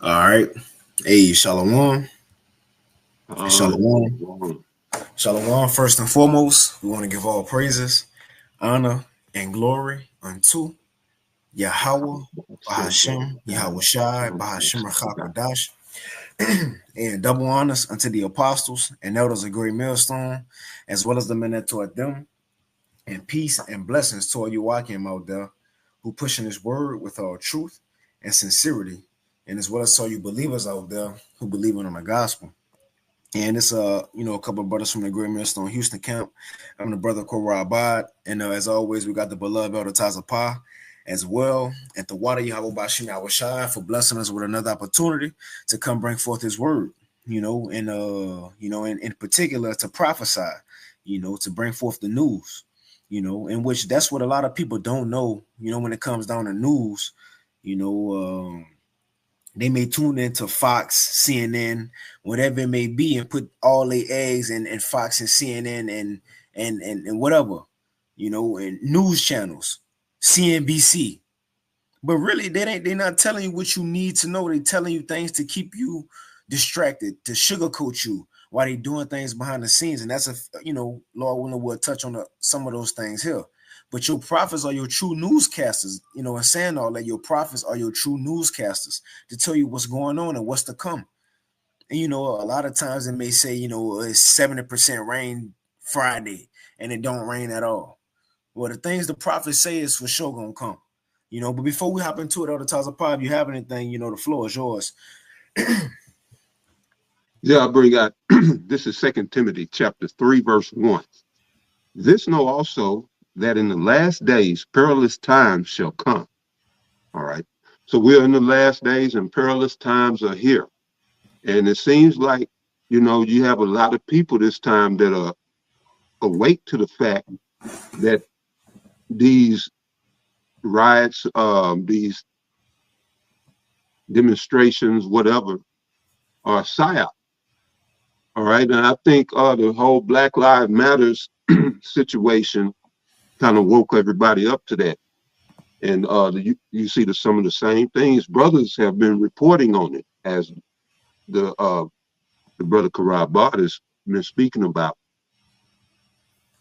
All right. Hey, Shalom. Shalom. Shalom. Shalom. First and foremost, we want to give all praises, honor, and glory unto Yahweh, Bahashem, Yahweh Shai, Bahashem Rachakodash, and double honors unto the apostles and elders of Great Millstone, as well as the men that taught them, and peace and blessings to all you walking out there who pushing his word with all truth and sincerity, and as well as all you believers out there who believe in the gospel. And it's a couple of brothers from the Great Millstone Houston camp. I'm the brother Korah Abad, and as always, we got the beloved Elder Tazapah as well, and the water Yahweh Bashim Yahweh for blessing us with another opportunity to come bring forth His word. In particular to prophesy, to bring forth the news. In which that's what a lot of people don't know. When it comes down to news, you know. They may tune into Fox, CNN, whatever it may be, and put all their eggs in Fox and CNN and whatever, and news channels, CNBC. But really, they're not telling you what you need to know. They're telling you things to keep you distracted, to sugarcoat you while they're doing things behind the scenes. And that's Lord willing, we'll touch on some of those things here. But your prophets are your true newscasters, and saying all that, your prophets are your true newscasters to tell you what's going on and what's to come. And a lot of times it may say, it's 70% rain Friday and it don't rain at all. Well, the things the prophets say is for sure gonna come. But before we hop into it, Elder Tazapah, if you have anything, the floor is yours. Yeah, I bring out this is 2 Timothy chapter 3, verse 1. This know also that in the last days perilous times shall come. All right. So we're in the last days and perilous times are here. And it seems like, you have a lot of people this time that are awake to the fact that these riots, these demonstrations, whatever, are psyop. All right. And I think the whole Black Lives Matters situation kind of woke everybody up to that. And you see some of the same things. Brothers have been reporting on it, as the brother Karabad has been speaking about.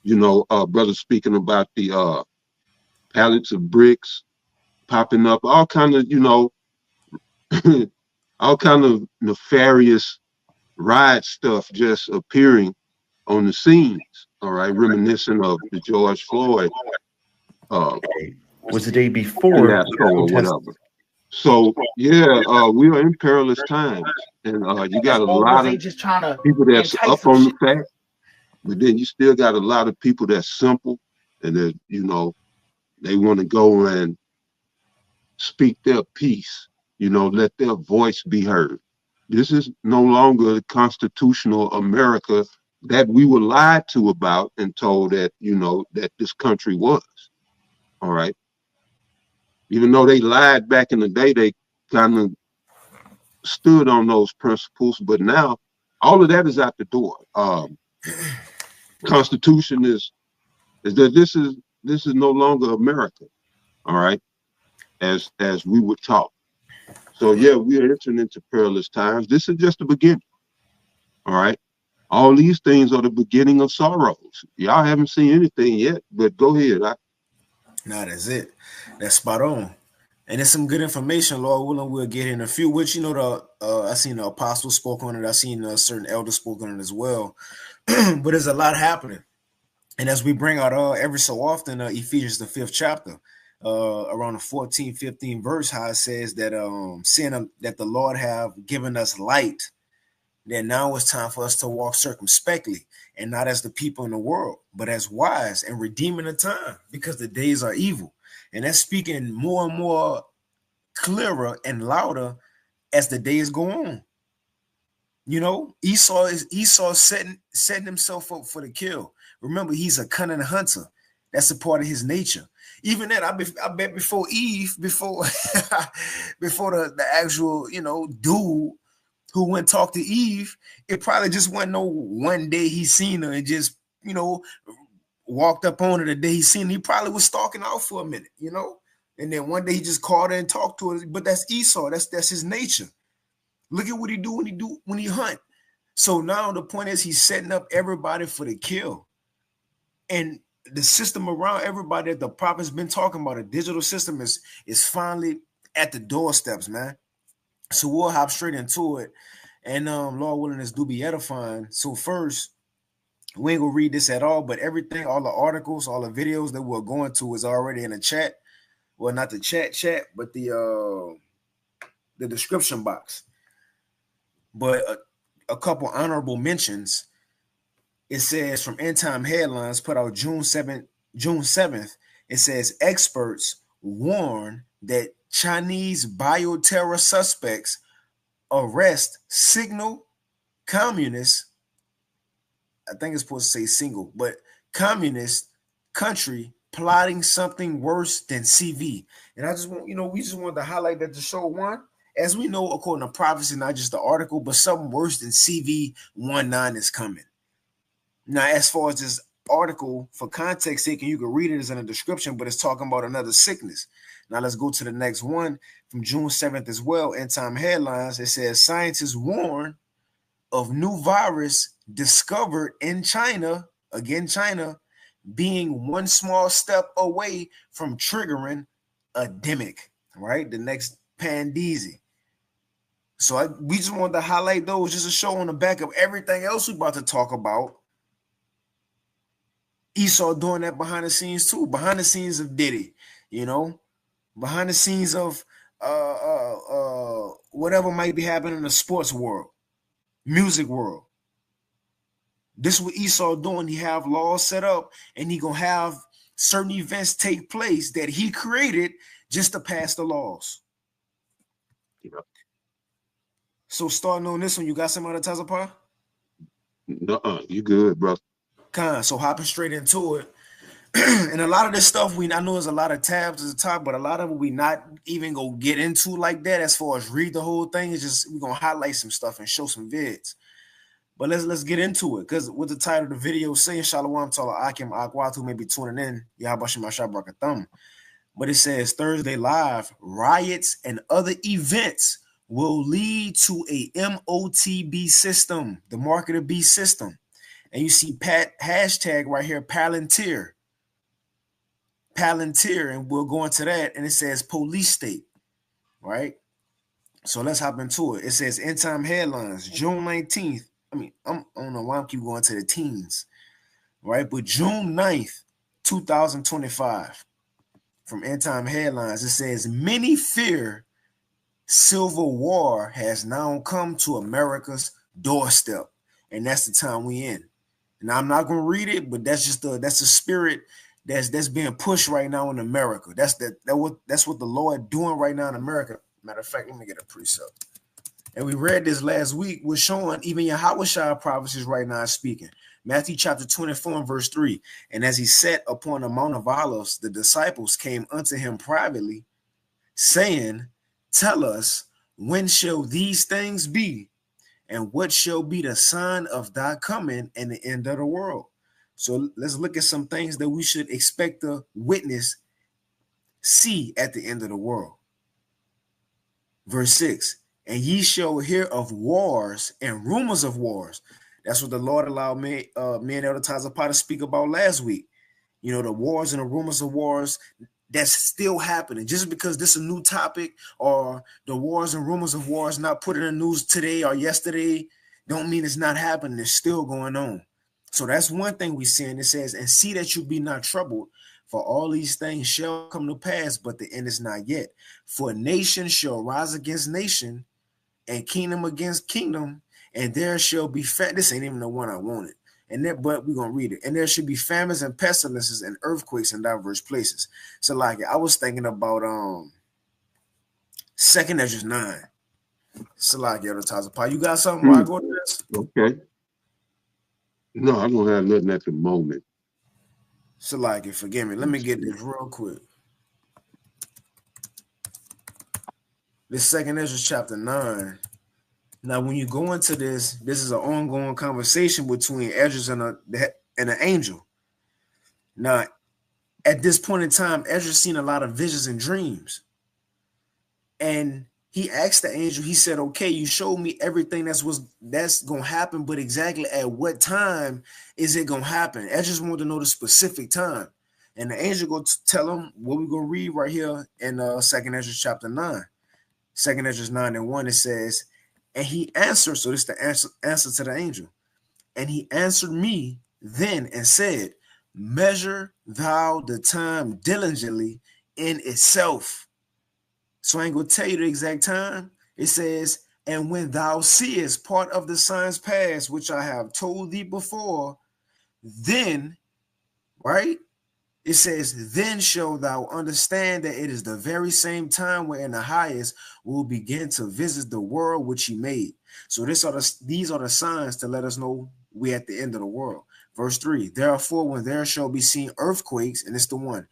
Brothers speaking about the pallets of bricks popping up, all kind of, all kind of nefarious riot stuff just appearing on the scenes. All right, reminiscent of the George Floyd uh, Was the day before fiasco or protest. whatever. So yeah, we are in perilous times, and you got a Or was lot they of just trying to people that's entice up some on the shit? fact, but then you still got a lot of people that's simple and that they want to go and speak their piece, let their voice be heard. This is no longer the constitutional America that we were lied to about and told that, that this country was. All right. Even though they lied back in the day, they kind of stood on those principles, but now all of that is out the door. Constitution is that this is no longer America, all right, as we were taught. So yeah, we are entering into perilous times. This is just the beginning, all right. All these things are the beginning of sorrows. Y'all haven't seen anything yet, but go ahead. Nah, that's it. That's spot on. And it's some good information, Lord willing, we'll get in a few, which, I seen the apostles spoke on it. I seen certain elders spoke on it as well. But there's a lot happening. And as we bring out every so often, Ephesians, the 5th chapter, around the 14, 15 verse, how it says that seeing that the Lord have given us light, that now it's time for us to walk circumspectly and not as the people in the world, but as wise and redeeming the time because the days are evil. And that's speaking more and more clearer and louder as the days go on. Esau setting himself up for the kill. Remember, he's a cunning hunter. That's a part of his nature. Even that, I bet before Eve, before before the actual dude who went talk to Eve, it probably just wasn't no one day he seen her and just walked up on her the day he seen her. He probably was stalking out for a minute. And then one day he just called her and talked to her. But that's Esau. That's his nature. Look at what he do when he hunt. So now the point is he's setting up everybody for the kill. And the system around everybody that the prophet's been talking about, a digital system, is finally at the doorsteps, man. So we'll hop straight into it. And Lord willing, this do be edifying. So first, we ain't gonna read this at all, but everything, all the articles, all the videos that we're going to is already in the chat. Well, not the chat, but the description box. But a couple honorable mentions. It says from End Time Headlines, put out June 7th. It says experts warn that Chinese bioterror suspects arrest signal communist. I think it's supposed to say single, but communist country plotting something worse than CV. And I just want, we just wanted to highlight that to show one, as we know, according to prophecy, not just the article, but something worse than CV-19 is coming. Now, as far as this article, for context sake, and you can read it as in a description, but it's talking about another sickness. Now, let's go to the next one from June 7th as well. End Time Headlines. It says scientists warn of new virus discovered in China, again, China, being one small step away from triggering a demic, right? The next pandemic. So we just wanted to highlight those just to show on the back of everything else we're about to talk about. Esau doing that behind the scenes too, behind the scenes of Diddy, behind the scenes of whatever might be happening in the sports world, music world. This is what Esau doing. He have laws set up, and he gonna have certain events take place that he created just to pass the laws. Yeah. So starting on this one, you got some other Tazapar? You good, bro. So hopping straight into it. And a lot of this stuff, I know there's a lot of tabs at the top, but a lot of it we not even gonna get into like that as far as read the whole thing. It's just we're gonna highlight some stuff and show some vids. But let's get into it, because with the title of the video saying Shalom Tala Akim Akwatu may be tuning in, Yahabashim Ashabrakathum. But it says Thursday Live, riots and other events will lead to a MOTB system, the market of beast system. And you see hashtag right here, Palantir, and we'll go into that. And it says police state, right? So let's hop into it. It says End Time Headlines, June 19th. I don't know why I keep going to the teens, right? But June 9th, 2025, from End Time Headlines, it says many fear civil war has now come to America's doorstep. And that's the time we in. Now, I'm not going to read it, but that's the spirit that's being pushed right now in America. That's what the Lord doing right now in America. Matter of fact, let me get a precept. And we read this last week. We're showing even Yahweh prophecies right now speaking. Matthew chapter 24 and verse 3. And as he sat upon the Mount of Olives, the disciples came unto him privately, saying, tell us, when shall these things be? And what shall be the sign of thy coming and the end of the world? So let's look at some things that we should expect to witness, see at the end of the world. Verse 6, and ye shall hear of wars and rumors of wars. That's what the Lord allowed me and Elder Tazapah to speak about last week. The wars and the rumors of wars that's still happening. Just because this is a new topic, or the wars and rumors of wars not put in the news today or yesterday, don't mean it's not happening. It's still going on. So that's one thing we see. And it says, and see that you be not troubled, for all these things shall come to pass, but the end is not yet. For nation shall rise against nation, and kingdom against kingdom, and there shall be this ain't even the one I wanted. But we're gonna read it. And there should be famines and pestilences and earthquakes in diverse places. So like I was thinking about 2nd Ezra 9. So like Tazapah, you got something while I go to this? Okay. No, I don't have nothing at the moment. So like forgive me. Let me get this real quick. This 2nd Ezra chapter 9. Now, when you go into this is an ongoing conversation between Ezra and an angel. Now, at this point in time, Ezra's seen a lot of visions and dreams. And he asked the angel, he said, okay, you showed me everything that's gonna happen, but exactly at what time is it gonna happen? I just want to know the specific time. And the angel go tell him what we're gonna read right here in 2nd Ezra chapter 9. 2nd Ezra 9:1, it says, and he answered, so this is the answer to the angel. And he answered me then and said, measure thou the time diligently in itself. So I ain't gonna tell you the exact time. It says, and when thou seest part of the signs past, which I have told thee before, then, right? It says, then shall thou understand that it is the very same time wherein the highest will begin to visit the world which he made. So these are the signs to let us know we're at the end of the world. Verse 3, therefore, when there shall be seen earthquakes, and it's the one,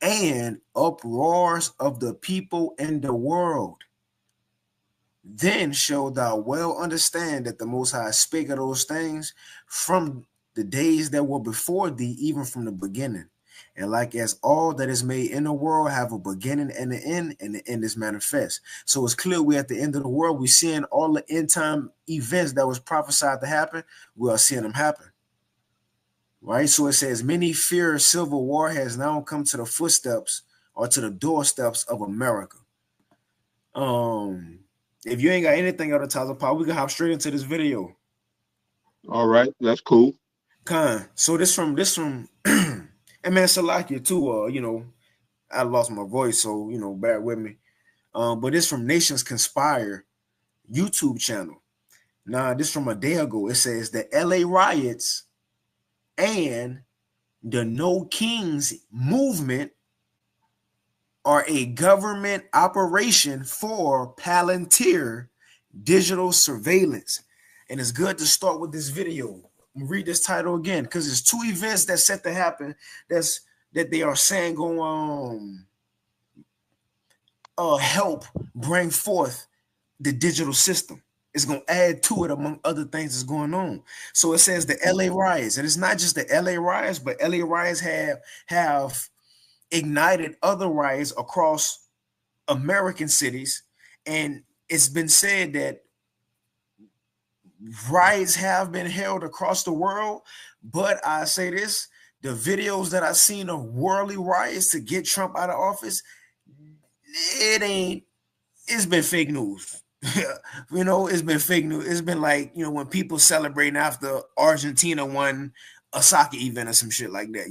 and uproars of the people in the world, then shalt thou well understand that the Most High spake of those things from the days that were before thee, even from the beginning. And like as all that is made in the world have a beginning and an end, and the end is manifest. So it's clear we're at the end of the world. We're seeing all the end time events that was prophesied to happen. We are seeing them happen. Right? So it says, many fear civil war has now come to the footsteps or to the doorsteps of America. If you ain't got anything on the Tyler Power, we can hop straight into this video. All right, that's cool. So this from and man, Salakia too. I lost my voice, so bear with me. But this from Nations Conspire YouTube channel. Now, this from a day ago. It says the LA riots and the No Kings movement are a government operation for Palantir digital surveillance. And it's good to start with this video. Read this title again, because there's two events that's set to happen that they are saying go help bring forth the digital system. It's going to add to it, among other things that's going on. So it says the LA riots, and it's not just the LA riots, but LA riots have ignited other riots across American cities. And it's been said that riots have been held across the world, but I say this, the videos that I've seen of worldly riots to get Trump out of office, it's been fake news. It's been fake news. It's been like, when people celebrating after Argentina won a soccer event or some shit like that,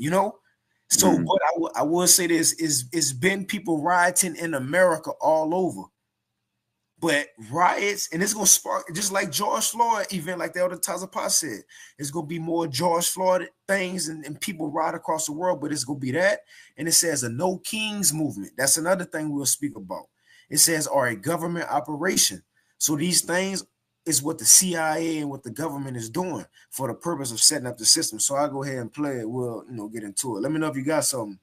So, but I will say this, it's been people rioting in America all over. But riots, and it's going to spark, just like George Floyd event, like the Elder Tazapah said, it's going to be more George Floyd things and people riot across the world, but it's going to be that. And it says a No Kings movement. That's another thing we'll speak about. It says are a government operation. So these things is what the CIA and what the government is doing for the purpose of setting up the system. So I'll go ahead and play it. We'll, get into it. Let me know if you got something.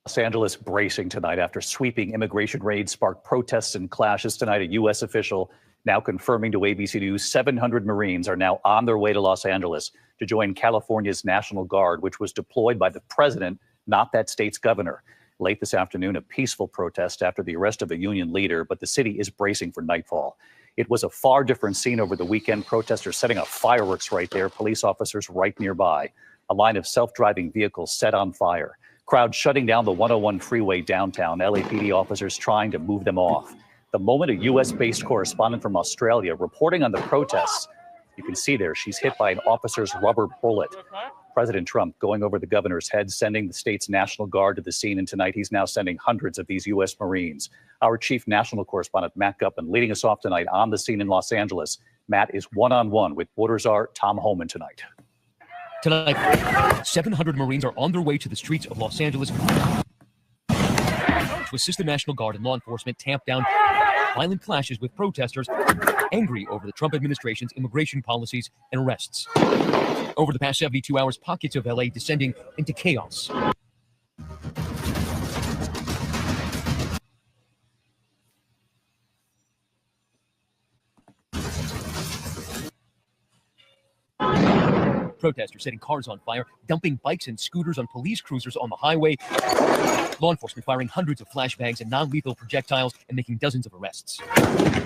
Los Angeles bracing tonight after sweeping immigration raids sparked protests and clashes tonight. A U.S. official now confirming to ABC News 700 Marines are now on their way to Los Angeles to join California's National Guard, which was deployed by the president, not that state's governor. Late this afternoon, a peaceful protest after the arrest of a union leader, but the city is bracing for nightfall. It was a far different scene over the weekend. Protesters setting up fireworks right there, police officers right nearby. A line of self-driving vehicles set on fire. Crowd shutting down the 101 freeway downtown, LAPD officers trying to move them off. The moment a U.S.-based correspondent from Australia reporting on the protests, you can see there she's hit by an officer's rubber bullet. President Trump going over the governor's head, sending the state's National Guard to the scene, and tonight he's now sending hundreds of these U.S. Marines. Our chief national correspondent, Matt Guppin, leading us off tonight on the scene in Los Angeles. Matt is one-on-one with Border Czar Tom Homan tonight. Tonight, 700 Marines are on their way to the streets of Los Angeles to assist the National Guard and law enforcement tamp down violent clashes with protesters angry over the Trump administration's immigration policies and arrests. Over the past 72 hours, pockets of LA descending into chaos. Protesters setting cars on fire, dumping bikes and scooters on police cruisers on the highway. Law enforcement firing hundreds of flashbangs and non-lethal projectiles and making dozens of arrests.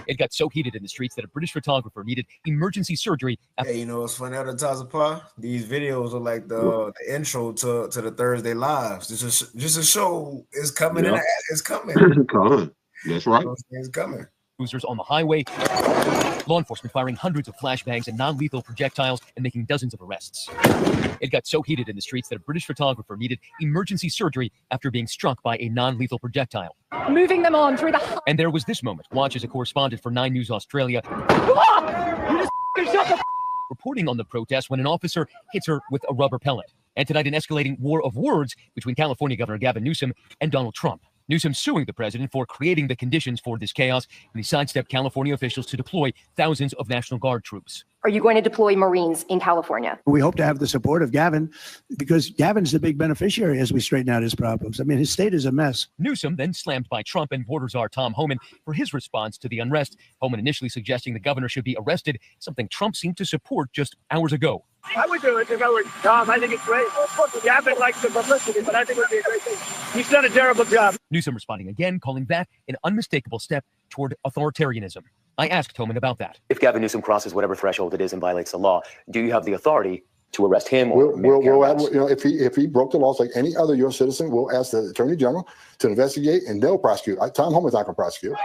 It got so heated in the streets that a British photographer needed emergency surgery. Hey, you know, it's funny other times apart. These videos are like the intro to the Thursday Lives. Just a show is coming. Yeah. It's coming. That's right. It's coming. Cruisers on the highway. Law enforcement firing hundreds of flashbangs and non-lethal projectiles and making dozens of arrests. It got so heated in the streets that a British photographer needed emergency surgery after being struck by a non-lethal projectile. Moving them on through the... And there was this moment. Watch as a correspondent for 9 News Australia reporting on the protest when an officer hits her with a rubber pellet. And tonight, an escalating war of words between California Governor Gavin Newsom and Donald Trump. Newsom suing the president for creating the conditions for this chaos, and he sidestepped California officials to deploy thousands of National Guard troops. Are you going to deploy Marines in California? We hope to have the support of Gavin, because Gavin's the big beneficiary as we straighten out his problems. I mean, his state is a mess. Newsom then slammed by Trump and border czar Tom Homan for his response to the unrest. Homan initially suggesting the governor should be arrested, something Trump seemed to support just hours ago. I would do it if I were Tom. I think it's great. Gavin likes the publicity, but I think it would be a great thing. He's done a terrible job. Newsom responding again, calling that an unmistakable step toward authoritarianism. I asked Homan about that. If Gavin Newsom crosses whatever threshold it is and violates the law, do you have the authority to arrest him? If he broke the laws like any other U.S. citizen, we'll ask the Attorney General to investigate, and they'll prosecute. Tom Homan's not going to prosecute.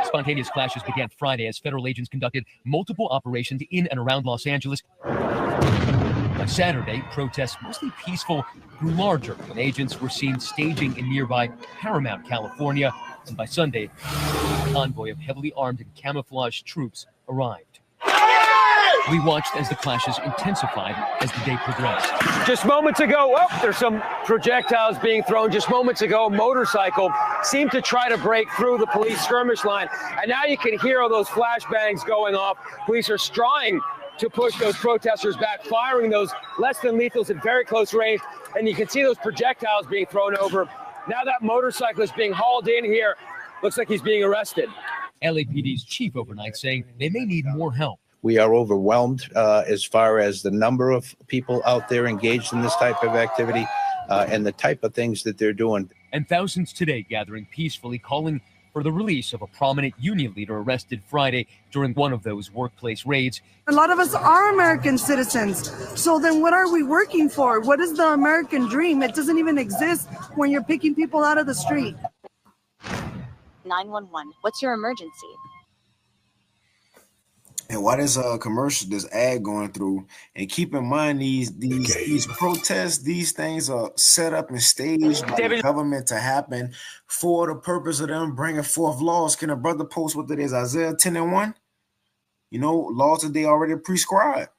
Spontaneous clashes began Friday as federal agents conducted multiple operations in and around Los Angeles. By Saturday, protests, mostly peaceful, grew larger when agents were seen staging in nearby Paramount, California. And by Sunday, a convoy of heavily armed and camouflaged troops arrived. We watched as the clashes intensified as the day progressed. Just moments ago, there's some projectiles being thrown. Just moments ago, a motorcycle seemed to try to break through the police skirmish line. And now you can hear all those flashbangs going off. Police are trying to push those protesters back, firing those less than lethals at very close range. And you can see those projectiles being thrown over. Now that motorcycle is being hauled in here. Looks like he's being arrested. LAPD's chief overnight saying they may need more help. We are overwhelmed as far as the number of people out there engaged in this type of activity and the type of things that they're doing. And thousands today gathering peacefully, calling for the release of a prominent union leader arrested Friday during one of those workplace raids. A lot of us are American citizens. So then what are we working for? What is the American dream? It doesn't even exist when you're picking people out of the street. 911. What's your emergency? And why this this ad going through, and keep in mind these protests, these things are set up and staged by the government to happen for the purpose of them bringing forth laws. Can a brother post what it is? Isaiah 10:1. You know, laws that they already prescribed.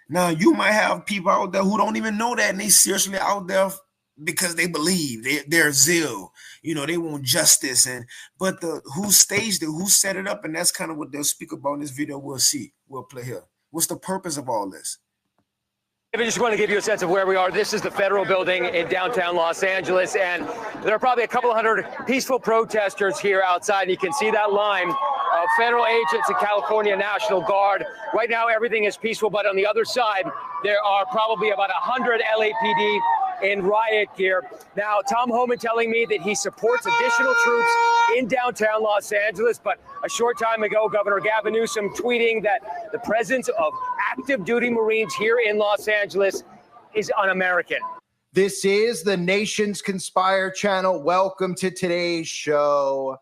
Now you might have people out there who don't even know that, and they seriously out there because they believe they're zeal. You know, they want justice, but who staged it, who set it up, and that's kind of what they'll speak about in this video. We'll play here. What's the purpose of all this? I just want to give you a sense of where we are. This is the federal building in downtown Los Angeles, and there are probably a couple hundred peaceful protesters here outside. And you can see that line of federal agents and California National Guard. Right now, everything is peaceful, but on the other side, there are probably about 100 LAPD in riot gear. Now, Tom Homan telling me that he supports additional troops in downtown Los Angeles, but a short time ago, Governor Gavin Newsom tweeting that the presence of active duty Marines here in Los Angeles is un-American. This is the Nations Conspire channel. Welcome to today's show.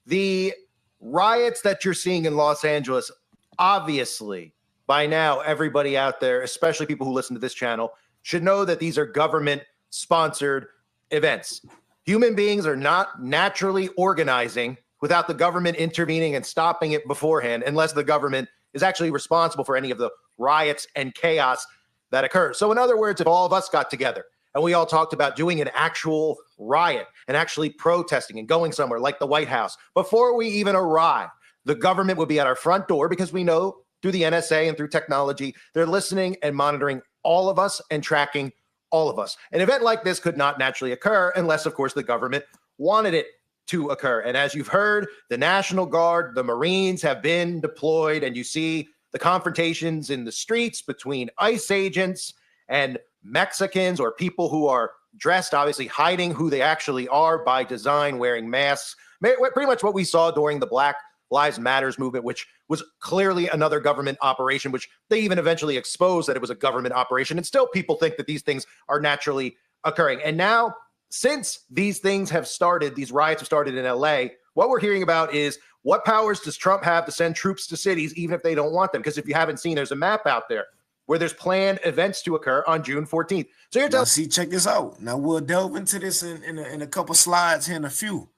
The riots that you're seeing in Los Angeles, obviously, by now, everybody out there, especially people who listen to this channel, should know that these are government-sponsored events. Human beings are not naturally organizing without the government intervening and stopping it beforehand, unless the government is actually responsible for any of the riots and chaos that occurs. So in other words, if all of us got together and we all talked about doing an actual riot and actually protesting and going somewhere like the White House, before we even arrive, the government would be at our front door, because we know through the NSA and through technology, they're listening and monitoring all of us and tracking all of us. An event like this could not naturally occur unless, of course, the government wanted it to occur. And as you've heard, the National Guard, the Marines have been deployed, and you see the confrontations in the streets between ICE agents and Mexicans, or people who are dressed, obviously hiding who they actually are by design, wearing masks. Pretty much what we saw during the Black Lives Matters movement, which was clearly another government operation, which they even eventually exposed that it was a government operation. And still people think that these things are naturally occurring. And now, since these things have started, these riots have started in LA, what we're hearing about is, what powers does Trump have to send troops to cities even if they don't want them? Because if you haven't seen, there's a map out there where there's planned events to occur on June 14th. So you're telling see, check this out. Now we'll delve into this in a couple slides here in a few.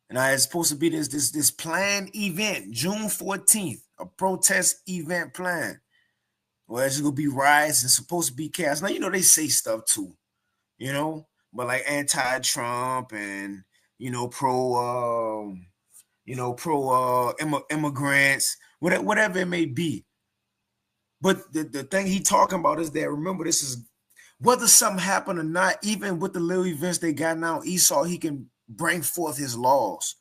And it's supposed to be this planned event, June 14th, a protest event planned. Well, it's gonna be riots and supposed to be chaos. Now, you know, they say stuff too, you know, but like anti-Trump and, you know, pro immigrants, whatever it may be. But the thing he talking about is that, remember, this is whether something happened or not, even with the little events they got now, Esau, he can bring forth his laws.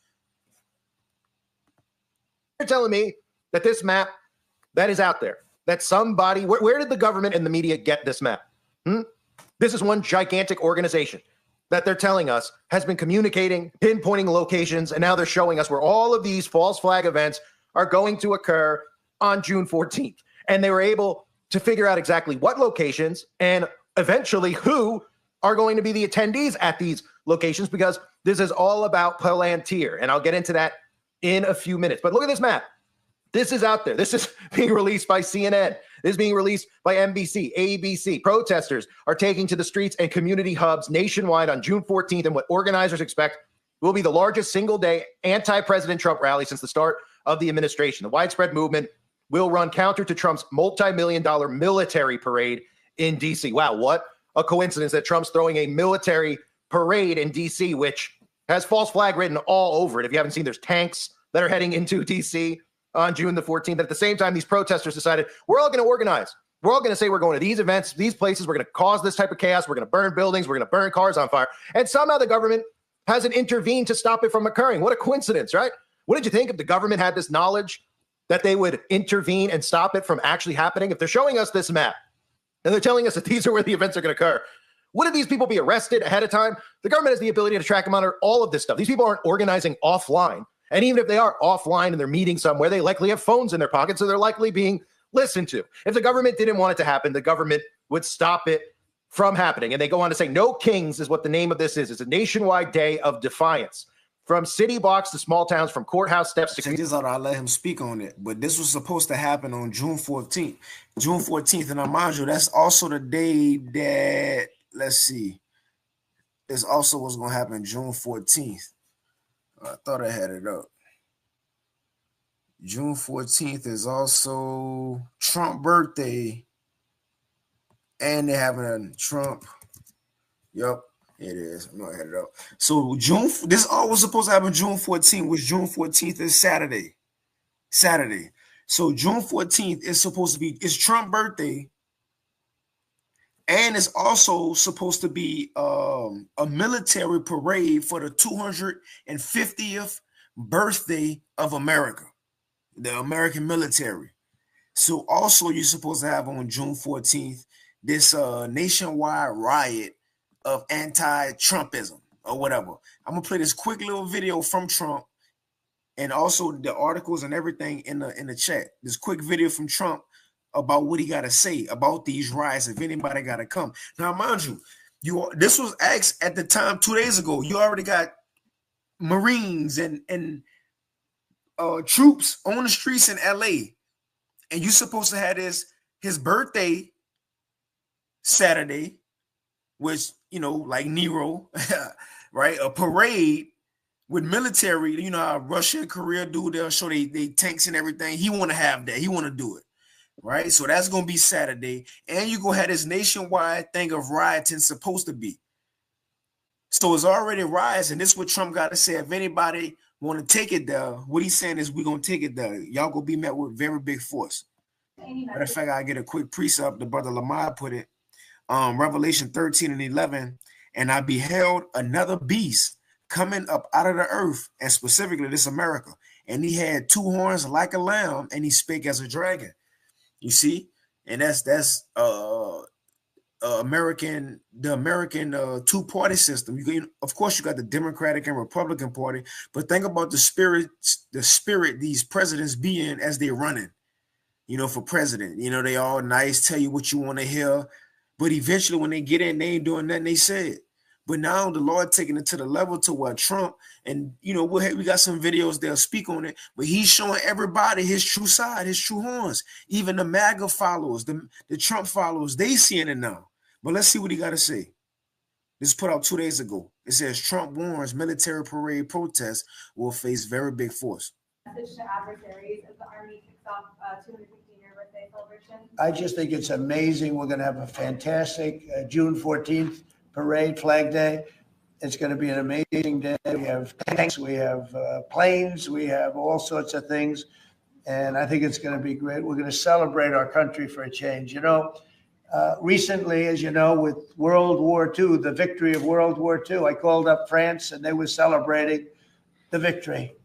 You're telling me that this map that is out there, that somebody, where did the government and the media get this map? This is one gigantic organization that they're telling us has been communicating, pinpointing locations, and now they're showing us where all of these false flag events are going to occur on June 14th. And they were able to figure out exactly what locations and eventually who are going to be the attendees at these locations, because this is all about Palantir. And I'll get into that in a few minutes. But look at this map. This is out there. This is being released by CNN. This is being released by NBC, ABC. Protesters are taking to the streets and community hubs nationwide on June 14th, and what organizers expect will be the largest single-day anti-President Trump rally since the start of the administration. The widespread movement will run counter to Trump's multi-million-dollar military parade in D.C. Wow, what a coincidence that Trump's throwing a military parade in D.C., which has false flag written all over it. If you haven't seen, there's tanks that are heading into D.C. on June the 14th. At the same time, these protesters decided, we're all going to organize. We're all going to say we're going to these events, these places. We're going to cause this type of chaos. We're going to burn buildings. We're going to burn cars on fire. And somehow the government hasn't intervened to stop it from occurring. What a coincidence, right? What did you think if the government had this knowledge that they would intervene and stop it from actually happening? If they're showing us this map and they're telling us that these are where the events are going to occur, wouldn't these people be arrested ahead of time? The government has the ability to track and monitor all of this stuff. These people aren't organizing offline. And even if they are offline and they're meeting somewhere, they likely have phones in their pockets, so they're likely being listened to. If the government didn't want it to happen, the government would stop it from happening. And they go on to say, No Kings is what the name of this is. It's a nationwide day of defiance. From city blocks to small towns, from courthouse steps to... Check this out, I'll let him speak on it. But this was supposed to happen on June 14th. June 14th, and now mind you, that's also the day that, let's see, this also was going to happen June 14th. I thought I had it up. June 14th is also Trump birthday. And they're having a Trump. Yep, it is. I'm going to head it up. So this all was supposed to happen June 14th, which June 14th is Saturday. So June 14th is supposed to be, it's Trump birthday. And it's also supposed to be a military parade for the 250th birthday of America, the American military. So also you're supposed to have on June 14th this nationwide riot of anti-Trumpism or whatever. I'm going to play this quick little video from Trump and also the articles and everything in the chat. This quick video from Trump about what he got to say about these riots, if anybody got to come. Now, mind you, this was asked at the time 2 days ago. You already got Marines and troops on the streets in LA, and you're supposed to have his birthday Saturday, which, you know, like Nero, right? A parade with military, you know how Russia and Korea do, they'll show they tanks and everything. He want to have that. He want to do it. Right, so that's gonna be Saturday, and you go have this nationwide thing of rioting supposed to be. So it's already riots, and this is what Trump got to say. If anybody want to take it there, what he's saying is we're gonna take it there. Y'all gonna be met with very big force. Matter of fact, I get a quick precept. The brother Lamar put it, Revelation 13 and 11, and I beheld another beast coming up out of the earth, and specifically this America, and he had two horns like a lamb, and he spake as a dragon. You see, and that's the American two-party system. Of course, you got the Democratic and Republican Party, but think about the spirit these presidents be in as they're running. For president, they all nice, tell you what you want to hear, but eventually when they get in, they ain't doing nothing they said. But now the Lord taking it to the level to where Trump, and we got some videos they'll speak on it, but he's showing everybody his true side, his true horns. Even the MAGA followers, the Trump followers, they seeing it now. But let's see what he got to say. This put out 2 days ago. It says Trump warns military parade protests will face very big force. Message to adversaries as the Army kicks off 215-year birthday celebration. I just think it's amazing. We're going to have a fantastic June 14th parade, Flag Day. It's going to be an amazing day. We have tanks, we have planes, we have all sorts of things. And I think it's going to be great. We're going to celebrate our country for a change. Recently, as you know, with World War II, the victory of World War II, I called up France and they were celebrating the victory.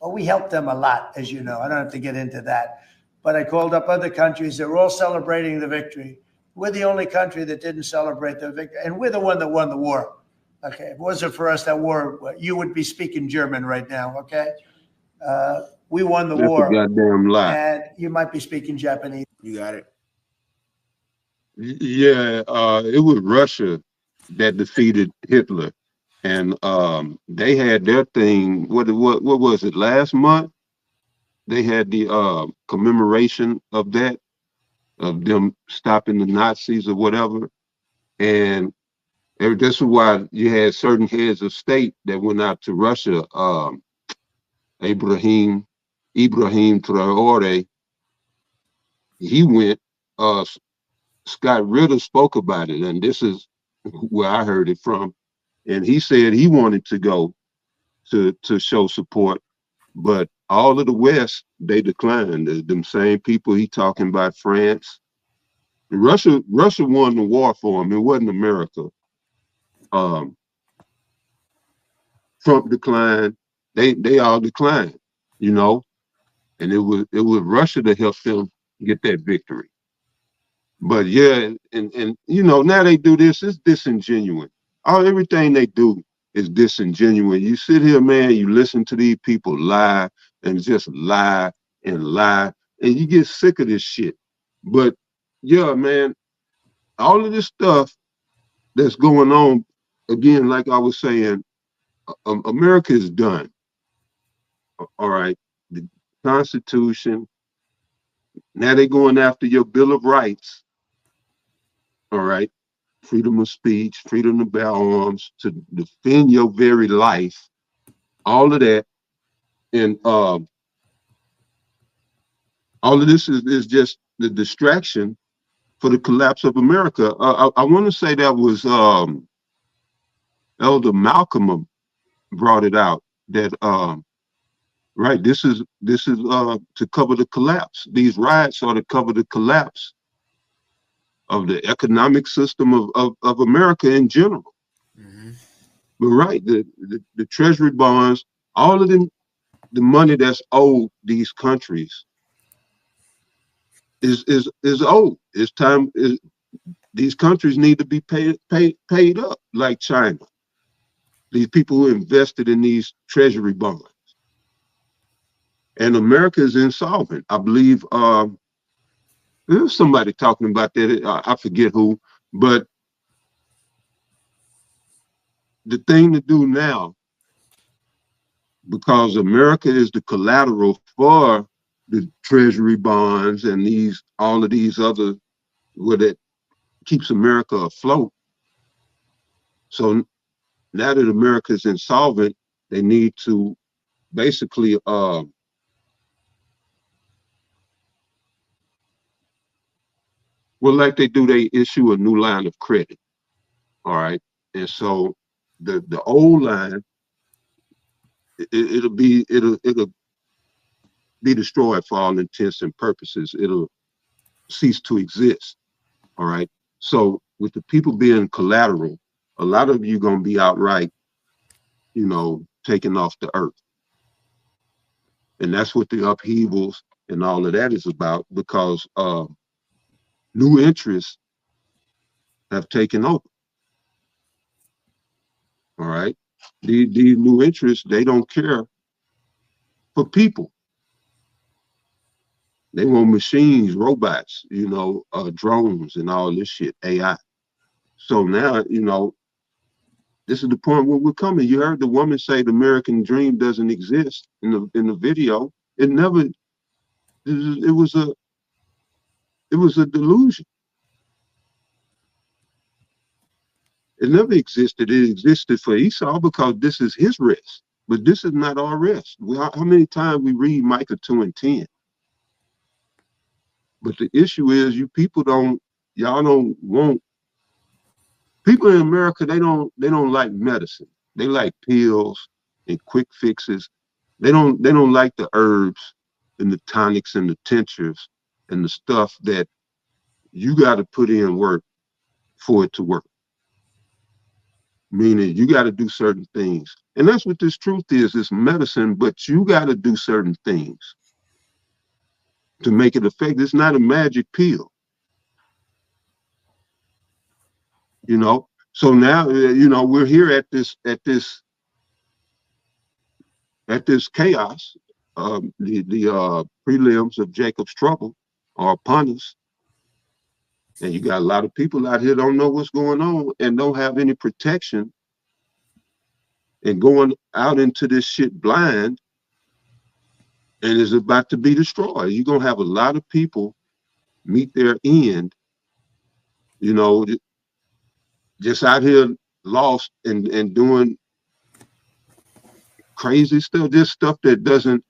Well, we helped them a lot, as you know. I don't have to get into that. But I called up other countries. They were all celebrating the victory. We're the only country that didn't celebrate the victory. And we're the one that won the war. Okay, if it wasn't for us, that war, you would be speaking German right now, okay? We won the war. That's a goddamn lie. And you might be speaking Japanese. You got it. Yeah, it was Russia that defeated Hitler, and they had their thing. What was it? Last month, they had the commemoration of that, of them stopping the Nazis or whatever, and this is why you had certain heads of state that went out to Russia. Ibrahim Traore, he went. Scott Ritter spoke about it, and this is where I heard it from. And he said he wanted to go to show support, but all of the West, they declined. Them same people he talking about, France. Russia won the war for him. It wasn't America. Trump declined. They all declined, and it was Russia that helped them get that victory. But yeah, and now they do this, it's disingenuous. Everything they do is disingenuous. You sit here, man, you listen to these people lie and just lie and lie, and you get sick of this shit. But yeah, man, all of this stuff that's going on, again, like I was saying, America is done. All right, the Constitution, now they're going after your Bill of Rights. All right, freedom of speech, freedom to bear arms, to defend your very life, all of that. And all of this is just the distraction for the collapse of America. I want to say that was Elder Malcolm brought it out, that right, this is to cover the collapse. These riots are to cover the collapse of the economic system of America in general. Mm-hmm. But right, the treasury bonds, all of them, the money that's owed these countries is owed. It's time. These countries need to be paid up, like China. These people who invested in these treasury bonds, and America is insolvent. I believe. There's somebody talking about that. I forget who, but the thing to do now, because America is the collateral for the treasury bonds and all of these other, what it keeps America afloat. So now that America is insolvent, they need to basically well, like they do, they issue a new line of credit. All right. And so the old line, it'll be destroyed for all intents and purposes. It'll cease to exist. All right. So with the people being collateral, a lot of you gonna be outright, taken off the earth. And that's what the upheavals and all of that is about, because new interests have taken over. All right. These new interests, they don't care for people. They want machines, robots, drones and all this shit, AI. So now, this is the point where we're coming. You heard the woman say the American dream doesn't exist in the video. It never. It was a delusion. It never existed. It existed for Esau because this is his rest, but this is not our rest. How many times we read Micah 2:10? But the issue is, y'all don't want. People in America, they don't like medicine. They like pills and quick fixes. They don't like the herbs and the tonics and the tinctures and the stuff that you got to put in work for it to work. Meaning you got to do certain things. And that's what this truth is. It's medicine, but you got to do certain things to make it effective. It's not a magic pill. So now, we're here at this chaos. The prelims of Jacob's trouble are upon us. And you got a lot of people out here don't know what's going on and don't have any protection and going out into this shit blind, and is about to be destroyed. You're going to have a lot of people meet their end, just out here lost and doing crazy stuff, just stuff it doesn't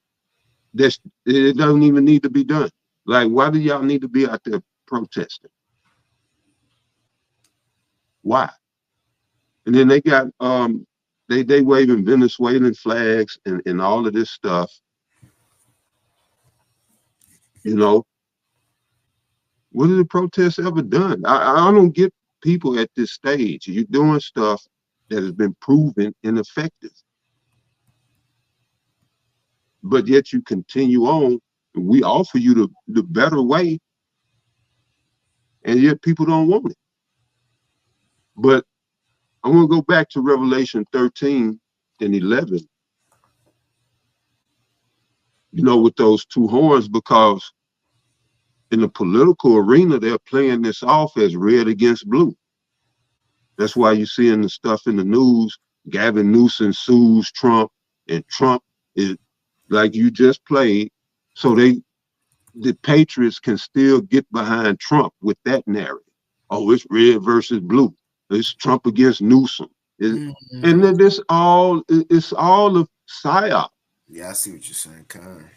even need to be done. Like, why do y'all need to be out there protesting? Why? And then they got they waving Venezuelan flags and all of this stuff. What have the protests ever done? I don't get people at this stage. You're doing stuff that has been proven ineffective, but yet you continue on. We offer you the better way, and yet people don't want it. But I want to go back to Revelation 13 and 11, with those two horns, because in the political arena, they're playing this off as red against blue. That's why you're seeing the stuff in the news. Gavin Newsom sues Trump, and Trump is, like you just played. So the patriots can still get behind Trump with that narrative. Oh, it's red versus blue. It's Trump against Newsom. And then it's all a psyop. Yeah, I see what you're saying, Con.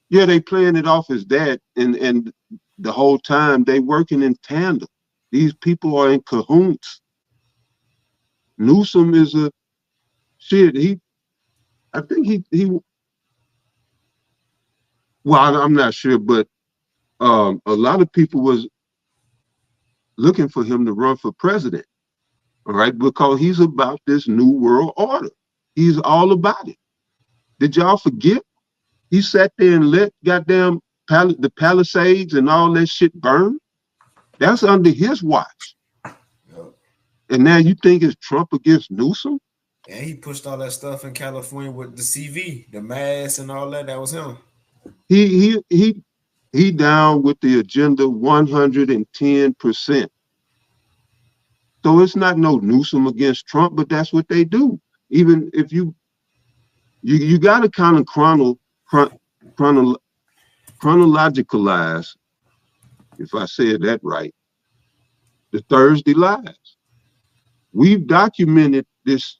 Yeah, they playing it off as that, and the whole time they working in tandem. These people are in cahoots. Newsom is a shit. I think well, I'm not sure, but a lot of people was looking for him to run for president. All right, because he's about this new world order. He's all about it. Did y'all forget? He sat there and let goddamn the Palisades and all that shit burn. That's under his watch. Yep. And now you think it's Trump against Newsom? And he pushed all that stuff in California with the CV, the mask and all that. That was him. He down with the agenda 110%. So it's not no Newsom against Trump, but that's what they do. Even if you got to kind of chronologicalize, if I said that right, the Thursday lives. We've documented this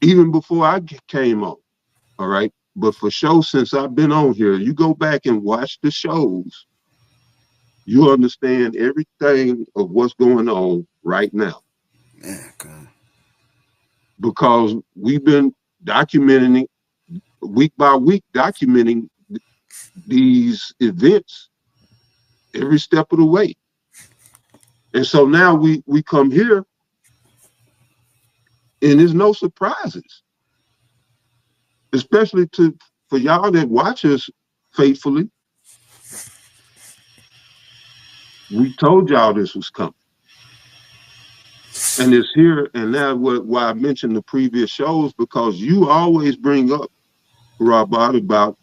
even before I came on, all right? But for sure, since I've been on here, you go back and watch the shows, you understand everything of what's going on right now. Man, God. Because we've been documenting it week by week, documenting these events every step of the way. And so now we come here and there's no surprises, especially to for y'all that watch us faithfully, we told y'all this was coming. And it's here, and that's why I mentioned the previous shows, because you always bring up, Robert, about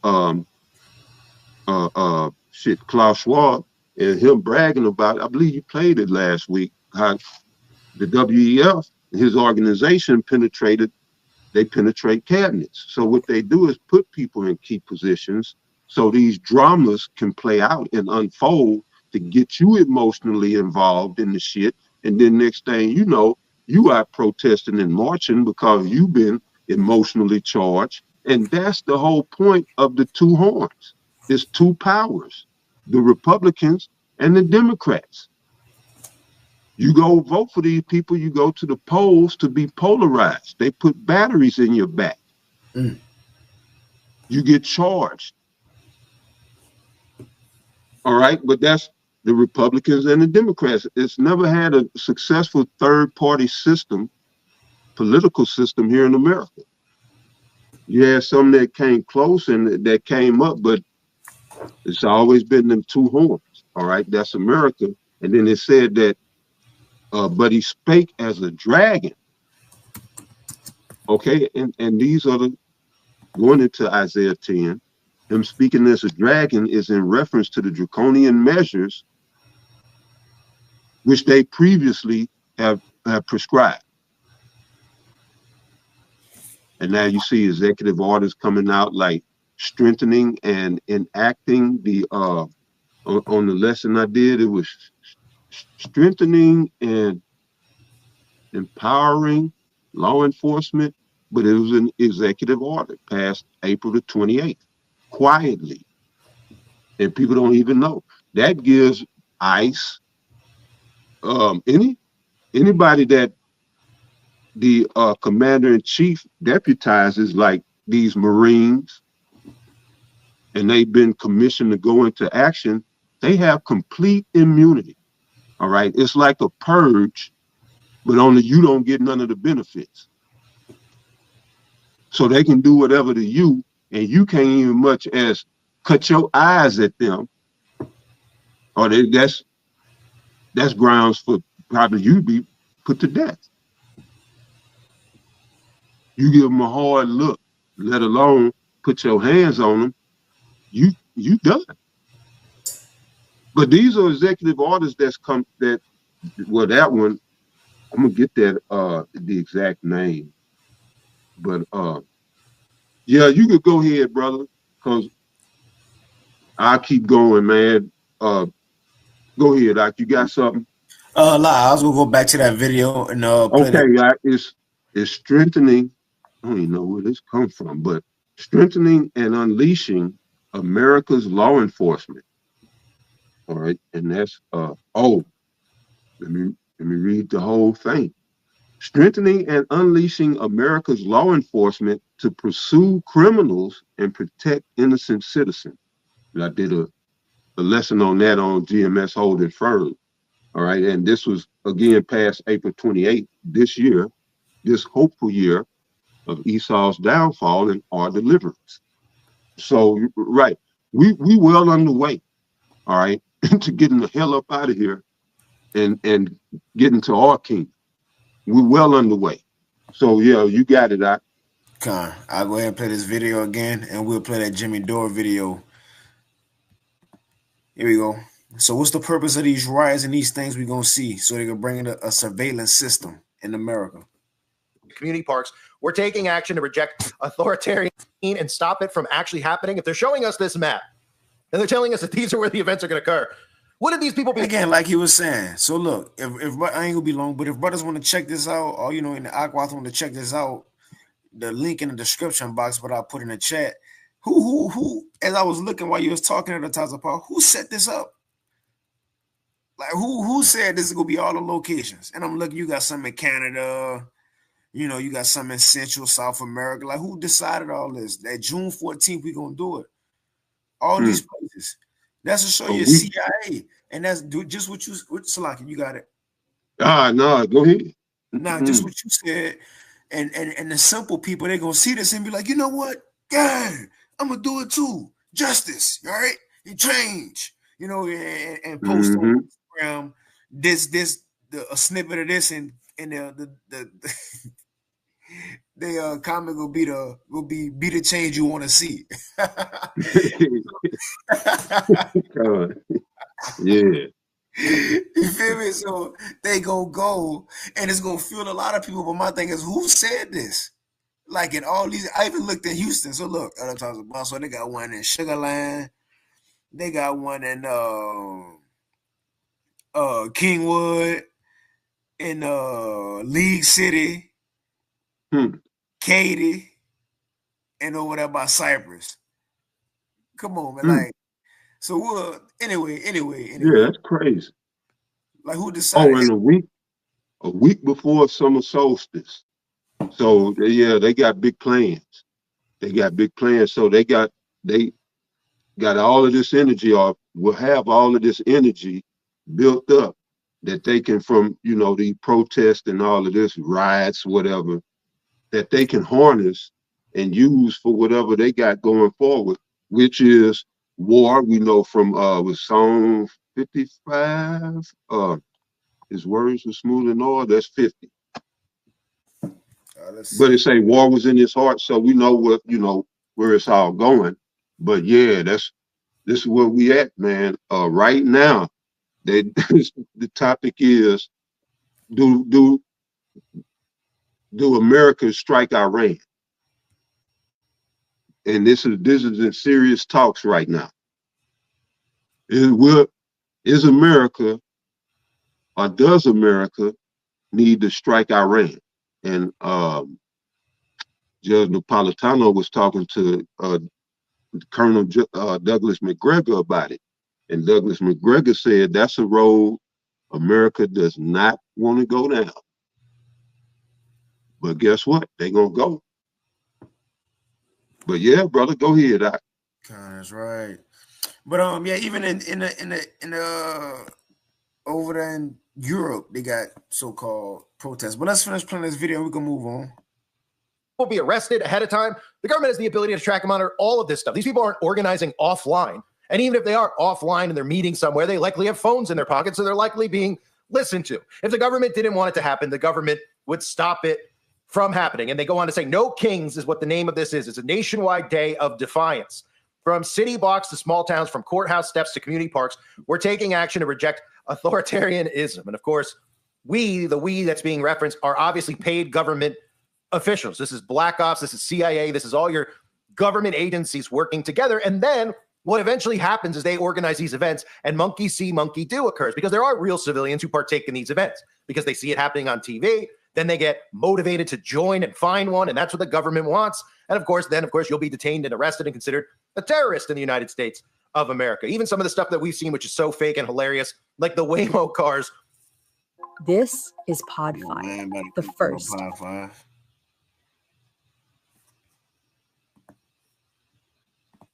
Klaus Schwab and him bragging about, I believe you played it last week, how the WEF, his organization, they penetrate cabinets. So what they do is put people in key positions so these dramas can play out and unfold to get you emotionally involved in the shit. And then next thing you know, you are protesting and marching because you've been emotionally charged. And that's the whole point of the two horns. It's two powers, the Republicans and the Democrats. You go vote for these people, you go to the polls to be polarized. They put batteries in your back. You get charged. All right, but that's the Republicans and the Democrats. It's never had a successful third-party system, political system here in America. You had some that came close and that came up, but it's always been them two horns. All right, that's America. And then it said that, but he spake as a dragon. Okay, and these are going into Isaiah 10, him speaking as a dragon is in reference to the draconian measures which they previously have prescribed. And now you see executive orders coming out like strengthening and enacting the on the lesson I did, it was strengthening and empowering law enforcement, but it was an executive order passed April the 28th, quietly. And people don't even know. That gives ICE, anybody that the commander-in-chief deputizes, like these Marines, and they've been commissioned to go into action, they have complete immunity. All right, it's like a purge, but only you don't get none of the benefits. So they can do whatever to you, and you can't even much as cut your eyes at them, or that's grounds for probably you be put to death. You give them a hard look, let alone put your hands on them, you done. But these are executive orders that that one, I'm gonna get that the exact name. But yeah, you could go ahead, brother, because I'll keep going, man. Go ahead, Doc. You got something? I was gonna go back to that video and play okay, it's strengthening. I don't even know where this comes from, but strengthening and unleashing America's law enforcement. All right, and that's let me read the whole thing. Strengthening and unleashing America's law enforcement to pursue criminals and protect innocent citizens. And I did a lesson on that on GMS Holding Firm. All right, and this was again past April 28th this year, this hopeful year of Esau's downfall and our deliverance. So, right, we well underway, all right, to getting the hell up out of here and getting to our kingdom. We're well underway. So, yeah, you got it, I'll go ahead and play this video again, and we'll play that Jimmy Dore video. Here we go. So what's the purpose of these riots and these things we're going to see so they can bring in a surveillance system in America? Community parks. We're taking action to reject authoritarian and stop it from actually happening. If they're showing us this map and they're telling us that these are where the events are going to occur, what did these people be? Again, like he was saying. So look, if I ain't gonna be long, but if brothers want to check this out, or in the Aquath want to check this out, the link in the description box, but I'll put in the chat. Who? As I was looking while you was talking at the top of the part, who set this up? Like who said this is gonna be all the locations? And I'm looking, you got some in Canada, you got some in Central South America. Like who decided all this? That June 14th we gonna do it. All these places. That's to show you CIA, and that's just what you, Salaki, you got it. No, go ahead. Now, just what you said, and the simple people, they're gonna see this and be like, you know what? God, I'm gonna do it too. Justice, all right, and change, you know, and post on Instagram a snippet of this, and the the comment will be the change you want to see. Yeah. You feel me? So they go, and it's gonna fuel a lot of people. But my thing is, who said this? Like in all these, I even looked in Houston. So look, other times about, so they got one in Sugarland, they got one in Kingwood, in League City, Katy, and over there by Cypress. Come on, man. Like, so anyway. Yeah, that's crazy. Like, who decided? Oh, and a week before summer solstice. So yeah, they got big plans. They got big plans. So they got all of this energy, or will have all of this energy built up that they can, from, you know, the protests and all of this, riots, whatever, that they can harness and use for whatever they got going forward, which is war. We know from with Psalm 55, his words were smooth and all, that's 50. But it say war was in his heart, so we know what, you know, where it's all going. But yeah, this is where we at, man. Right now, the topic is, do America strike Iran? And this is in serious talks right now. Is America, or does America need to strike Iran? And Judge Napolitano was talking to Colonel Douglas McGregor about it. And Douglas McGregor said that's a road America does not want to go down. But guess what? They're going to go. But yeah, brother, go ahead. That's right. But yeah, even in the over there in Europe, they got so-called protests. But let's finish playing this video. We can move on. Will be arrested ahead of time. The government has the ability to track and monitor all of this stuff. These people aren't organizing offline. And even if they are offline and they're meeting somewhere, they likely have phones in their pockets, so they're likely being listened to. If the government didn't want it to happen, the government would stop it from happening. And they go on to say, No Kings is what the name of this is. It's a nationwide day of defiance. From city blocks to small towns, from courthouse steps to community parks, we're taking action to reject authoritarianism. And of course, the we that's being referenced are obviously paid government officials. This is Black Ops, this is CIA, this is all your government agencies working together. And then what eventually happens is they organize these events, and monkey see, monkey do occurs, because there are real civilians who partake in these events because they see it happening on TV. Then they get motivated to join and find one, and that's what the government wants. And of course, you'll be detained and arrested and considered a terrorist in the United States of America. Even some of the stuff that we've seen, which is so fake and hilarious, like the Waymo cars. This is Pod 5, the first. Pod 5.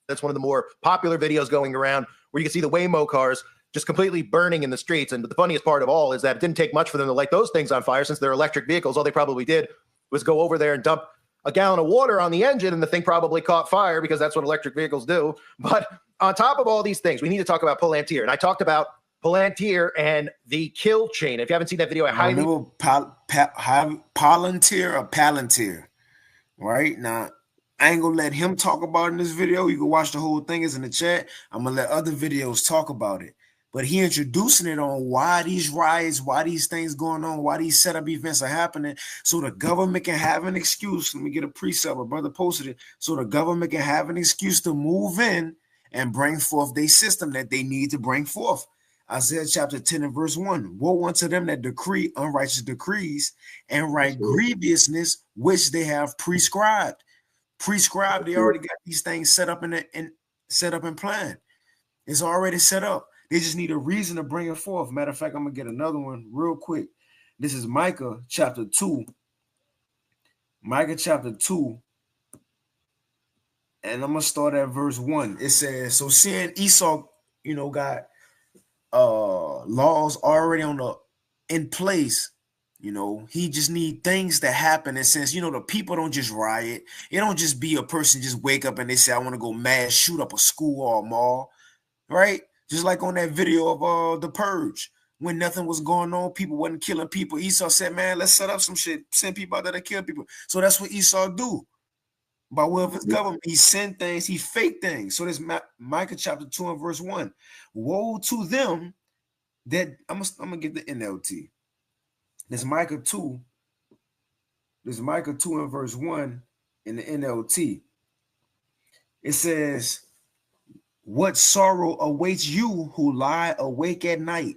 That's one of the more popular videos going around, where you can see the Waymo cars just completely burning in the streets. And the funniest part of all is that it didn't take much for them to light those things on fire, since they're electric vehicles. All they probably did was go over there and dump a gallon of water on the engine, and the thing probably caught fire, because that's what electric vehicles do. But on top of all these things, we need to talk about Palantir. And I talked about Palantir and the kill chain. If you haven't seen that video, I highly... Palantir or Palantir, right? Now, I ain't gonna let him talk about it in this video. You can watch the whole thing, is in the chat. I'm gonna let other videos talk about it. But he introducing it on why these riots, why these things going on, why these setup events are happening, so the government can have an excuse. Let me get a precept. My brother posted it. So the government can have an excuse to move in and bring forth their system that they need to bring forth. Isaiah chapter 10 and verse 1. Woe unto them that decree unrighteous decrees and write grievousness which they have prescribed. They already got these things set up and planned. It's already set up. They just need a reason to bring it forth. Matter of fact, I'm gonna get another one real quick. This is Micah chapter 2. Micah chapter 2. And I'm gonna start at verse 1. It says, so seeing Esau, got laws already in place You know, he just need things to happen. And since, you know, the people don't just riot, it don't just be a person just wake up and they say, I want to go mass shoot up a school or a mall, right? Just like on that video of The Purge, when nothing was going on, people wasn't killing people. Esau said, man, let's set up some shit, send people out there to kill people. So that's what Esau do. By way of his government, he send things, he fake things. So this Micah chapter 2 and verse 1. Woe to them that, I'm gonna get the NLT. This Micah 2 and verse 1 in the NLT. It says, what sorrow awaits you who lie awake at night,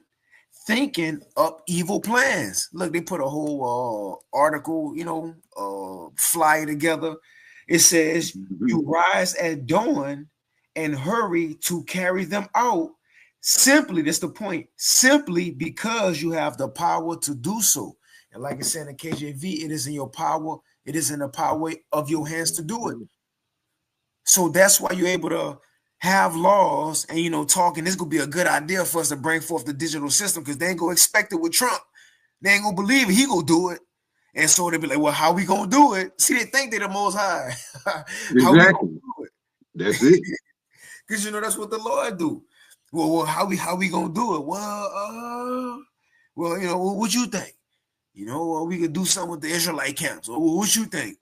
thinking up evil plans. Look, they put a whole article, you know, flyer together. It says, you rise at dawn and hurry to carry them out. Simply, that's the point, simply because you have the power to do so. And like I said in KJV, it is in your power, it is in the power of your hands to do it. So that's why you're able to have laws and, you know, talking. This is going to be a good idea for us to bring forth the digital system, because they ain't going to expect it with Trump. They ain't going to believe it. He going to do it. And so they'll be like, well, how we going to do it? See, they think they're the Most High. How we gonna do it? That's it. Because, you know, that's what the Lord do. Well, how we going to do it? Well, you know, what you think? You know, we could do something with the Israelite camps. Well, what you think?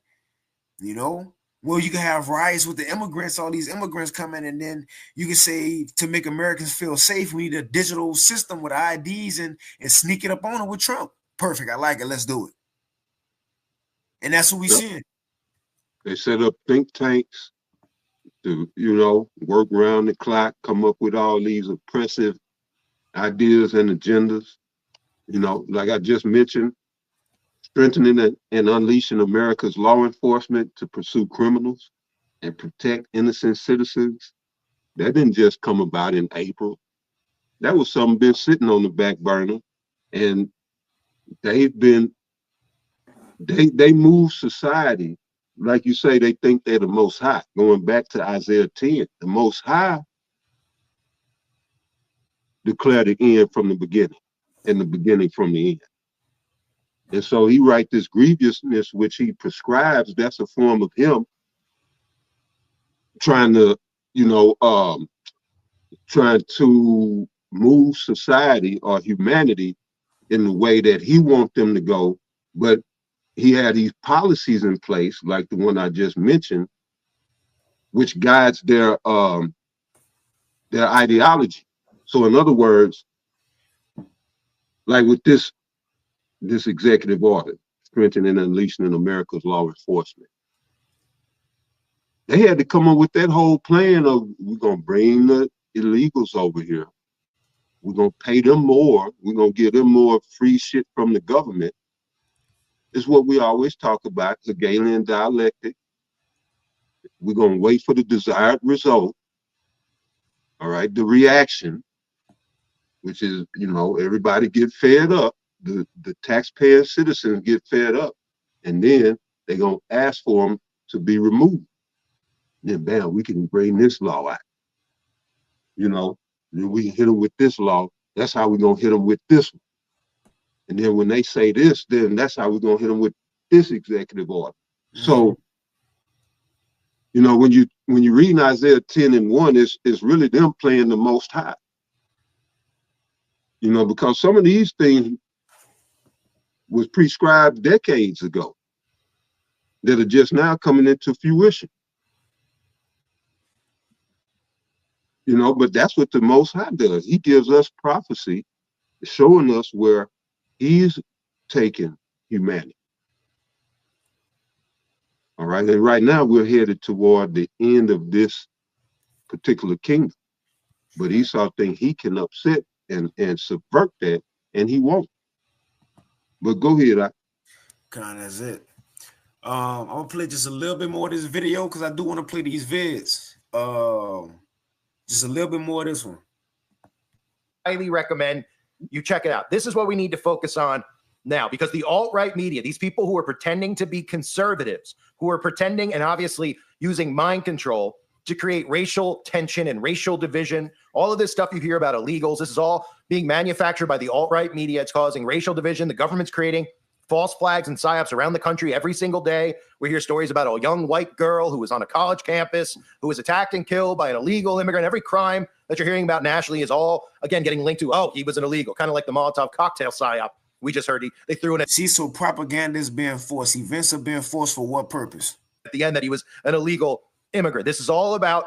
You know? Well, you can have riots with the immigrants, all these immigrants coming, and then you can say, to make Americans feel safe, we need a digital system with IDs and sneak it up on them with Trump. Perfect. I like it. Let's do it. And that's what we seeing. They set up think tanks to, you know, work around the clock, come up with all these oppressive ideas and agendas. You know, like I just mentioned, strengthening and unleashing America's law enforcement to pursue criminals and protect innocent citizens. That didn't just come about in April. That was something been sitting on the back burner, and they've been, they move society. Like you say, they think they're the Most High. Going back to Isaiah 10, the Most High declared the end from the beginning, and the beginning from the end. And so he writes this grievousness which he prescribes. That's a form of him trying to, you know, trying to move society or humanity in the way that he wants them to go. But he had these policies in place, like the one I just mentioned, which guides their ideology. So in other words, like with this executive order, strengthening and unleashing America's law enforcement, they had to come up with that whole plan of, we're going to bring the illegals over here. We're going to pay them more. We're going to give them more free shit from the government. It's what we always talk about, Hegelian dialectic. We're going to wait for the desired result. All right, the reaction, which is, you know, everybody get fed up. The taxpayer citizens get fed up. And then they're going to ask for them to be removed. Then, bam, we can bring this law out. You know, then we can hit them with this law. That's how we're going to hit them with this one. And then when they say this, then that's how we're going to hit them with this executive order. So, you know, when you read Isaiah 10 and 1, it's really them playing the Most High. You know, because some of these things was prescribed decades ago that are just now coming into fruition. You know, but that's what the Most High does. He gives us prophecy, showing us where he's taking humanity. All right, and right now we're headed toward the end of this particular kingdom. But Esau thinks he can upset and subvert that, and he won't. But go ahead. Kind of, that's it. I'm gonna play just a little bit more of this video because I do want to play these vids. Just a little bit more of this one. Highly recommend you check it out. This is what we need to focus on now, because the alt-right media, these people who are pretending to be conservatives, who are pretending and obviously using mind control to create racial tension and racial division, all of this stuff you hear about illegals, this is all being manufactured by the alt-right media. It's causing racial division. The government's creating false flags and psyops around the country every single day. We hear stories about a young white girl who was on a college campus, who was attacked and killed by an illegal immigrant. Every crime that you're hearing about nationally is all, again, getting linked to, oh, he was an illegal, kind of like the Molotov cocktail psyop. We just heard they threw in. See, so propaganda is being forced. Events are being forced for what purpose? At the end that he was an illegal immigrant. This is all about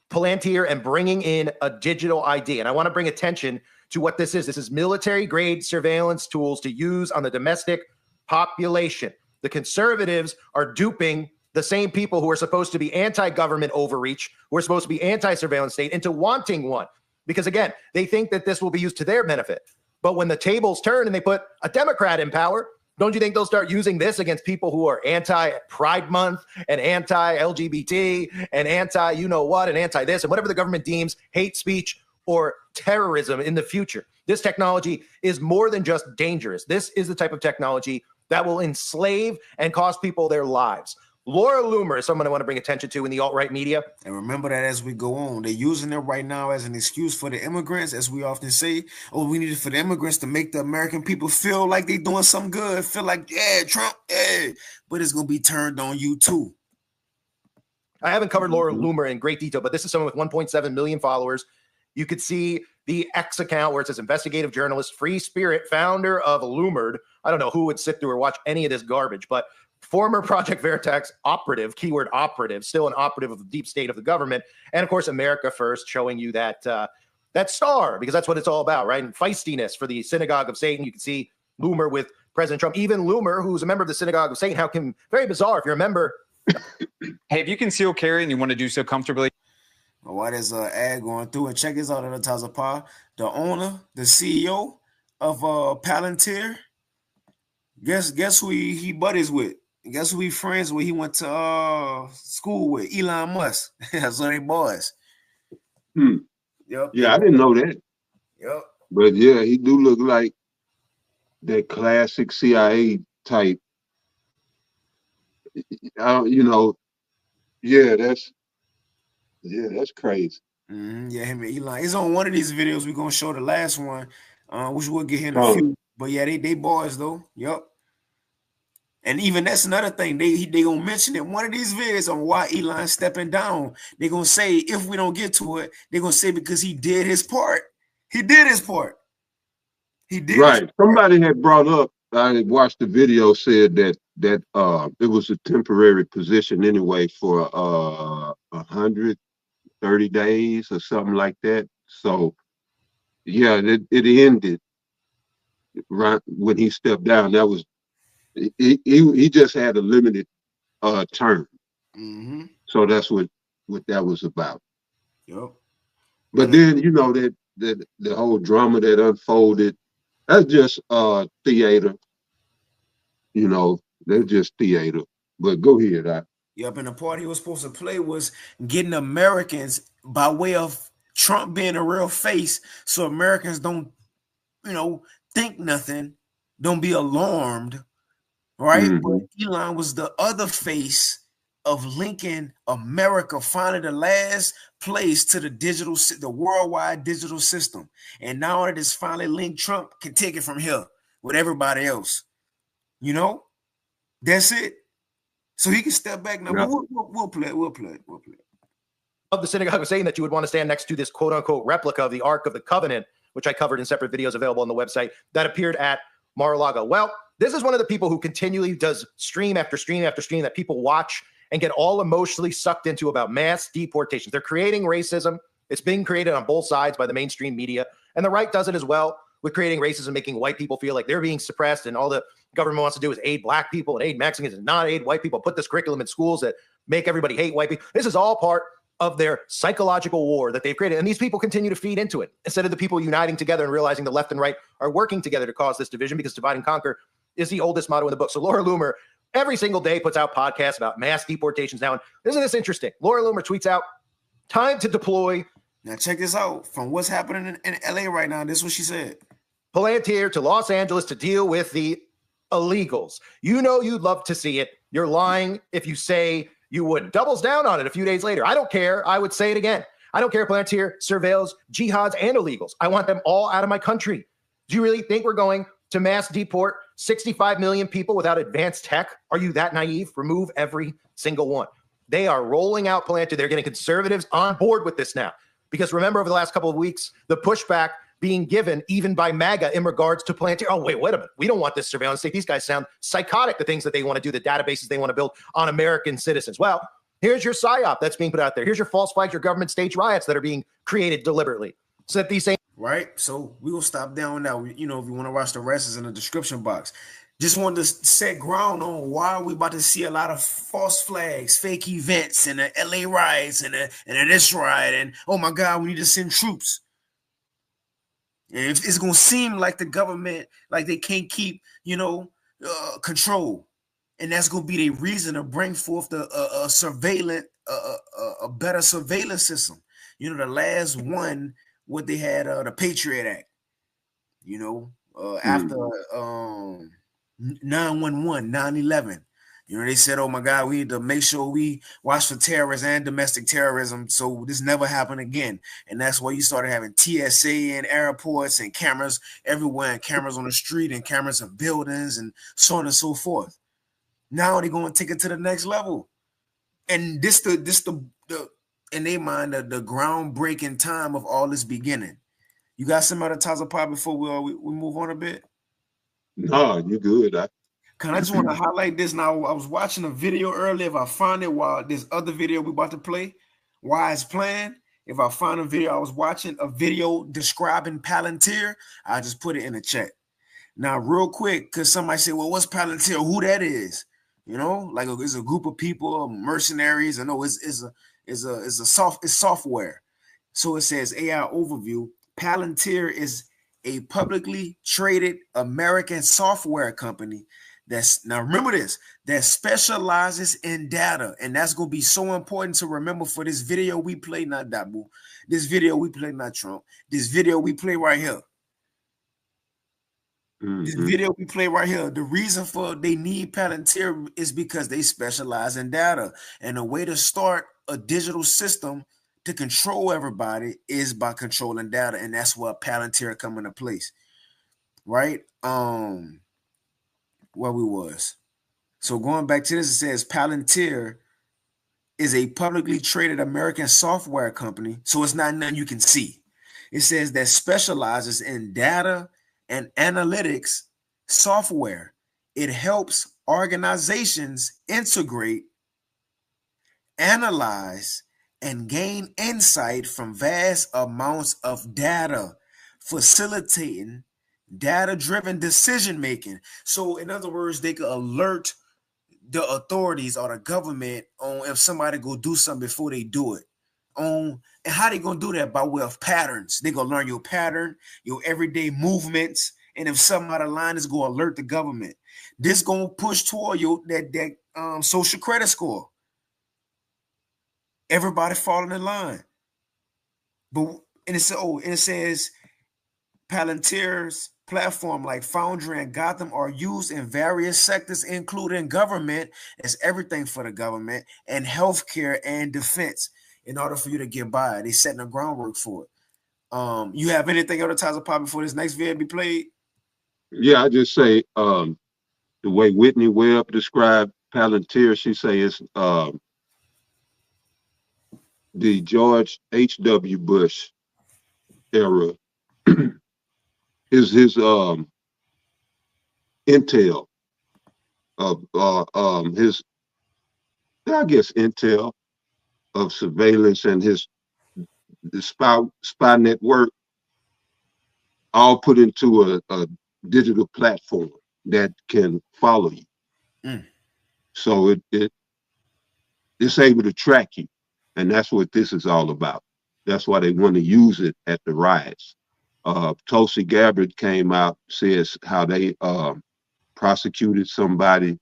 Palantir and bringing in a digital ID. And I want to bring attention to what this is. This is military-grade surveillance tools to use on the domestic population. The conservatives are duping the same people who are supposed to be anti-government overreach, who are supposed to be anti-surveillance state, into wanting one. Because, again, they think that this will be used to their benefit. But when the tables turn and they put a Democrat in power, don't you think they'll start using this against people who are anti-Pride Month and anti-LGBT and anti-you-know-what and anti-this and whatever the government deems hate speech or terrorism in the future? This technology is more than just dangerous. This is the type of technology that will enslave and cost people their lives. Laura Loomer is someone I want to bring attention to in the alt-right media. And remember that as we go on, they're using it right now as an excuse for the immigrants, as we often say. Oh, we need it for the immigrants to make the American people feel like they're doing something good, feel like, yeah, Trump, yeah. But it's going to be turned on you too. I haven't covered Laura Loomer in great detail, but this is someone with 1.7 million followers. You could see the X account where it says investigative journalist, free spirit, founder of Loomered. I don't know who would sit through or watch any of this garbage, but former Project Veritas operative, keyword operative, still an operative of the deep state of the government. And of course, America First, showing you that that star, because that's what it's all about, right? And feistiness for the synagogue of Satan. You can see Loomer with President Trump, even Loomer, who's a member of the synagogue of Satan. How can, very bizarre if you're a member. Hey, if you conceal carry and you want to do so comfortably. Why there's an ad going through, and check this out, Taza, the owner, the CEO of Palantir. Guess who he buddies with? Guess who he friends with? He went to school with Elon Musk. So they boys. Yep. Yeah, I didn't know that. Yep. But yeah, he do look like that classic CIA type. You know, that's crazy. Yeah, him and Elon. It's on one of these videos. We're gonna show the last one, which we'll get here in a few. But yeah, they boys though. Yep. And even that's another thing. They gonna mention it. One of these videos on why Elon's stepping down. They're gonna say, if we don't get to it, they're gonna say because he did his part. He did his part. He did. Right. Somebody had brought up. I watched the video. Said that it was a temporary position anyway for 130 days or something like that. So yeah, it ended right when he stepped down. That was he just had a limited term. So that's what that was about. Yep. But then you know that the whole drama that unfolded, that's just theater. You know, they're just theater. But go ahead. Yep, and the part he was supposed to play was getting Americans by way of Trump being a real face, so Americans don't, think nothing, don't be alarmed, right? But Elon was the other face of linking America, finally the last place to the worldwide digital system. And now that it's finally linked, Trump can take it from here with everybody else. That's it. So he can step back now. Yeah. We'll play. Of the synagogue was saying that you would want to stand next to this quote unquote replica of the Ark of the Covenant, which I covered in separate videos available on the website, that appeared at Mar-a-Lago. Well, this is one of the people who continually does stream after stream after stream that people watch and get all emotionally sucked into about mass deportations. They're creating racism. It's being created on both sides by the mainstream media. And the right does it as well with creating racism, making white people feel like they're being suppressed, and all the government wants to do is aid black people and aid Mexicans and not aid white people, put this curriculum in schools that make everybody hate white people. This is all part of their psychological war that they've created. And these people continue to feed into it instead of the people uniting together and realizing the left and right are working together to cause this division, because divide and conquer is the oldest motto in the book. So Laura Loomer every single day puts out podcasts about mass deportations now. And isn't this interesting? Laura Loomer tweets out, time to deploy. Now check this out. From what's happening in LA right now, this is what she said. Palantir to Los Angeles to deal with the illegals. You know you'd love to see it. You're lying if you say you wouldn't. Doubles down on it a few days later. I don't care. I would say it again. I don't care if Palantir surveils jihads and illegals. I want them all out of my country. Do you really think we're going to mass deport 65 million people without advanced tech. Are you that naive? Remove every single one. They are rolling out Palantir. They're getting conservatives on board with this now. Because remember, over the last couple of weeks, the pushback being given even by MAGA in regards to Palantir. Oh, wait a minute. We don't want this surveillance state. These guys sound psychotic, the things that they want to do, the databases they want to build on American citizens. Well, here's your PSYOP that's being put out there. Here's your false flags, your government stage riots that are being created deliberately. So that these same right. So we will stop down now. You know, if you want to watch the rest, is in the description box. Just wanted to set ground on why we about to see a lot of false flags, fake events, and the LA riots, and this riot, and oh my God, we need to send troops. And if it's gonna seem like the government, like they can't keep, control, and that's gonna be the reason to bring forth the surveillance, a better surveillance system. You know, the last one, what they had, the Patriot Act. After 9/11, 9/11. They said, oh my God, we need to make sure we watch for terrorism and domestic terrorism so this never happen again. And that's why you started having TSA in airports and cameras everywhere, and cameras on the street and cameras in buildings and so on and so forth. Now they're going to take it to the next level. And this the in their mind, the groundbreaking time of all this beginning. You got some other Taza Pop before we move on a bit? No, you're good. I just want to highlight this. Now, I was watching a video earlier. If I find it while this other video we about to play, why it's playing. If I find a video, I was watching a video describing Palantir. I just put it in the chat. Now, real quick, because somebody said, well, what's Palantir? Who that is? Like it's a group of people, mercenaries. I know it's software. So it says AI overview. Palantir is a publicly traded American software company now remember this, that specializes in data. And that's going to be so important to remember for this video we play, not Dabu. This video we play, not Trump. This video we play right here. This video we play right here. The reason for they need Palantir is because they specialize in data. And the way to start a digital system to control everybody is by controlling data. And that's where Palantir come into place. Right? Where we was. So going back to this, it says Palantir is a publicly traded American software company. So it's not nothing you can see. It says that specializes in data and analytics software. It helps organizations integrate, analyze, and gain insight from vast amounts of data, facilitating data-driven decision-making. So in other words, they could alert the authorities or the government on if somebody go do something before they do it. And how they gonna do that? By way of patterns. They gonna learn your pattern, your everyday movements, and if something out of line is gonna alert the government. This gonna push toward that social credit score. Everybody falling in line. And it says Palantir's platform like Foundry and Gotham are used in various sectors, including government, as everything for the government, and healthcare and defense. In order for you to get by, they setting the groundwork for it. You have anything else to Taza Pop before this next video be played? Yeah, I just say the way Whitney Webb described Palantir, she say it's the George H.W. Bush era is his intel of his, I guess, intel of surveillance and his spy network, all put into a digital platform that can follow you. So it's able to track you, and that's what this is all about. That's why they want to use it at the riots. Tulsi Gabbard came out, says how they prosecuted somebody.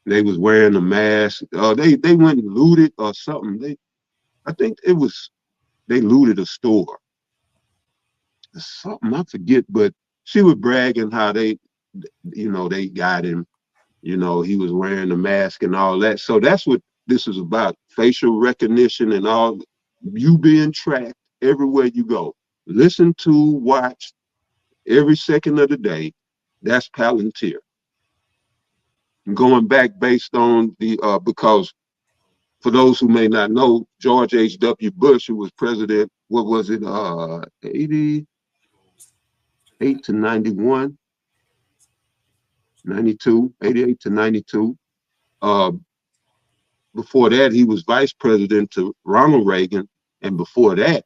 They was wearing a mask. They went and looted or something. I think they looted a store. Something I forget, but she was bragging how they got him. He was wearing a mask and all that. So that's what this is about: facial recognition and all. You being tracked everywhere you go. Listen to, watch every second of the day. That's Palantir. going back based on the because for those who may not know, George H.W. Bush, who was president, what was it, 88 to 91, 92, 88 to 92. Before that, he was vice president to Ronald Reagan, and before that,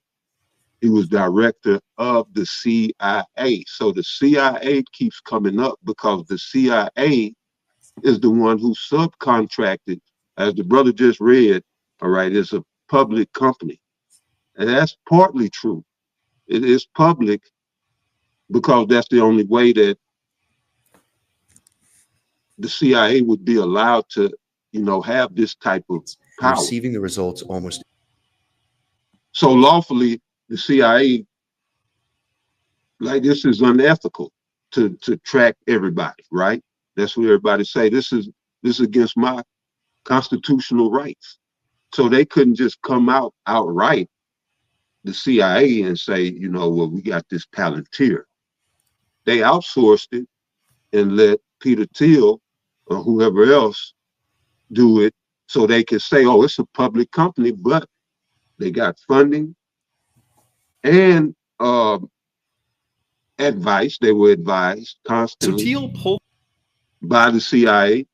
he was director of the CIA. So the CIA keeps coming up because the CIA is the one who subcontracted, as the brother just read, all right, it's a public company. And that's partly true. It is public because that's the only way that the CIA would be allowed to, have this type of power. Receiving the results almost. So lawfully, the CIA, like, this is unethical to track everybody, right? That's what everybody say. This is against my constitutional rights. So they couldn't just come out outright, the CIA, and say, well, we got this Palantir. They outsourced it and let Peter Thiel or whoever else do it so they can say, oh, it's a public company, but they got funding and advice. They were advised constantly by the CIA,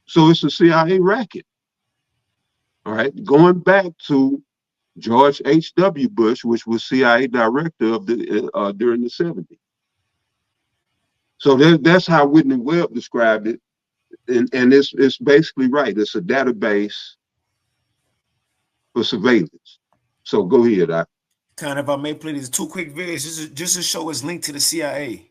So it's a CIA racket. All right. Going back to George H.W. Bush, which was CIA director of the during the 70s. So that's how Whitney Webb described it. And it's basically right. It's a database for surveillance. So go ahead. If I may play these two quick videos just to show us linked to the CIA.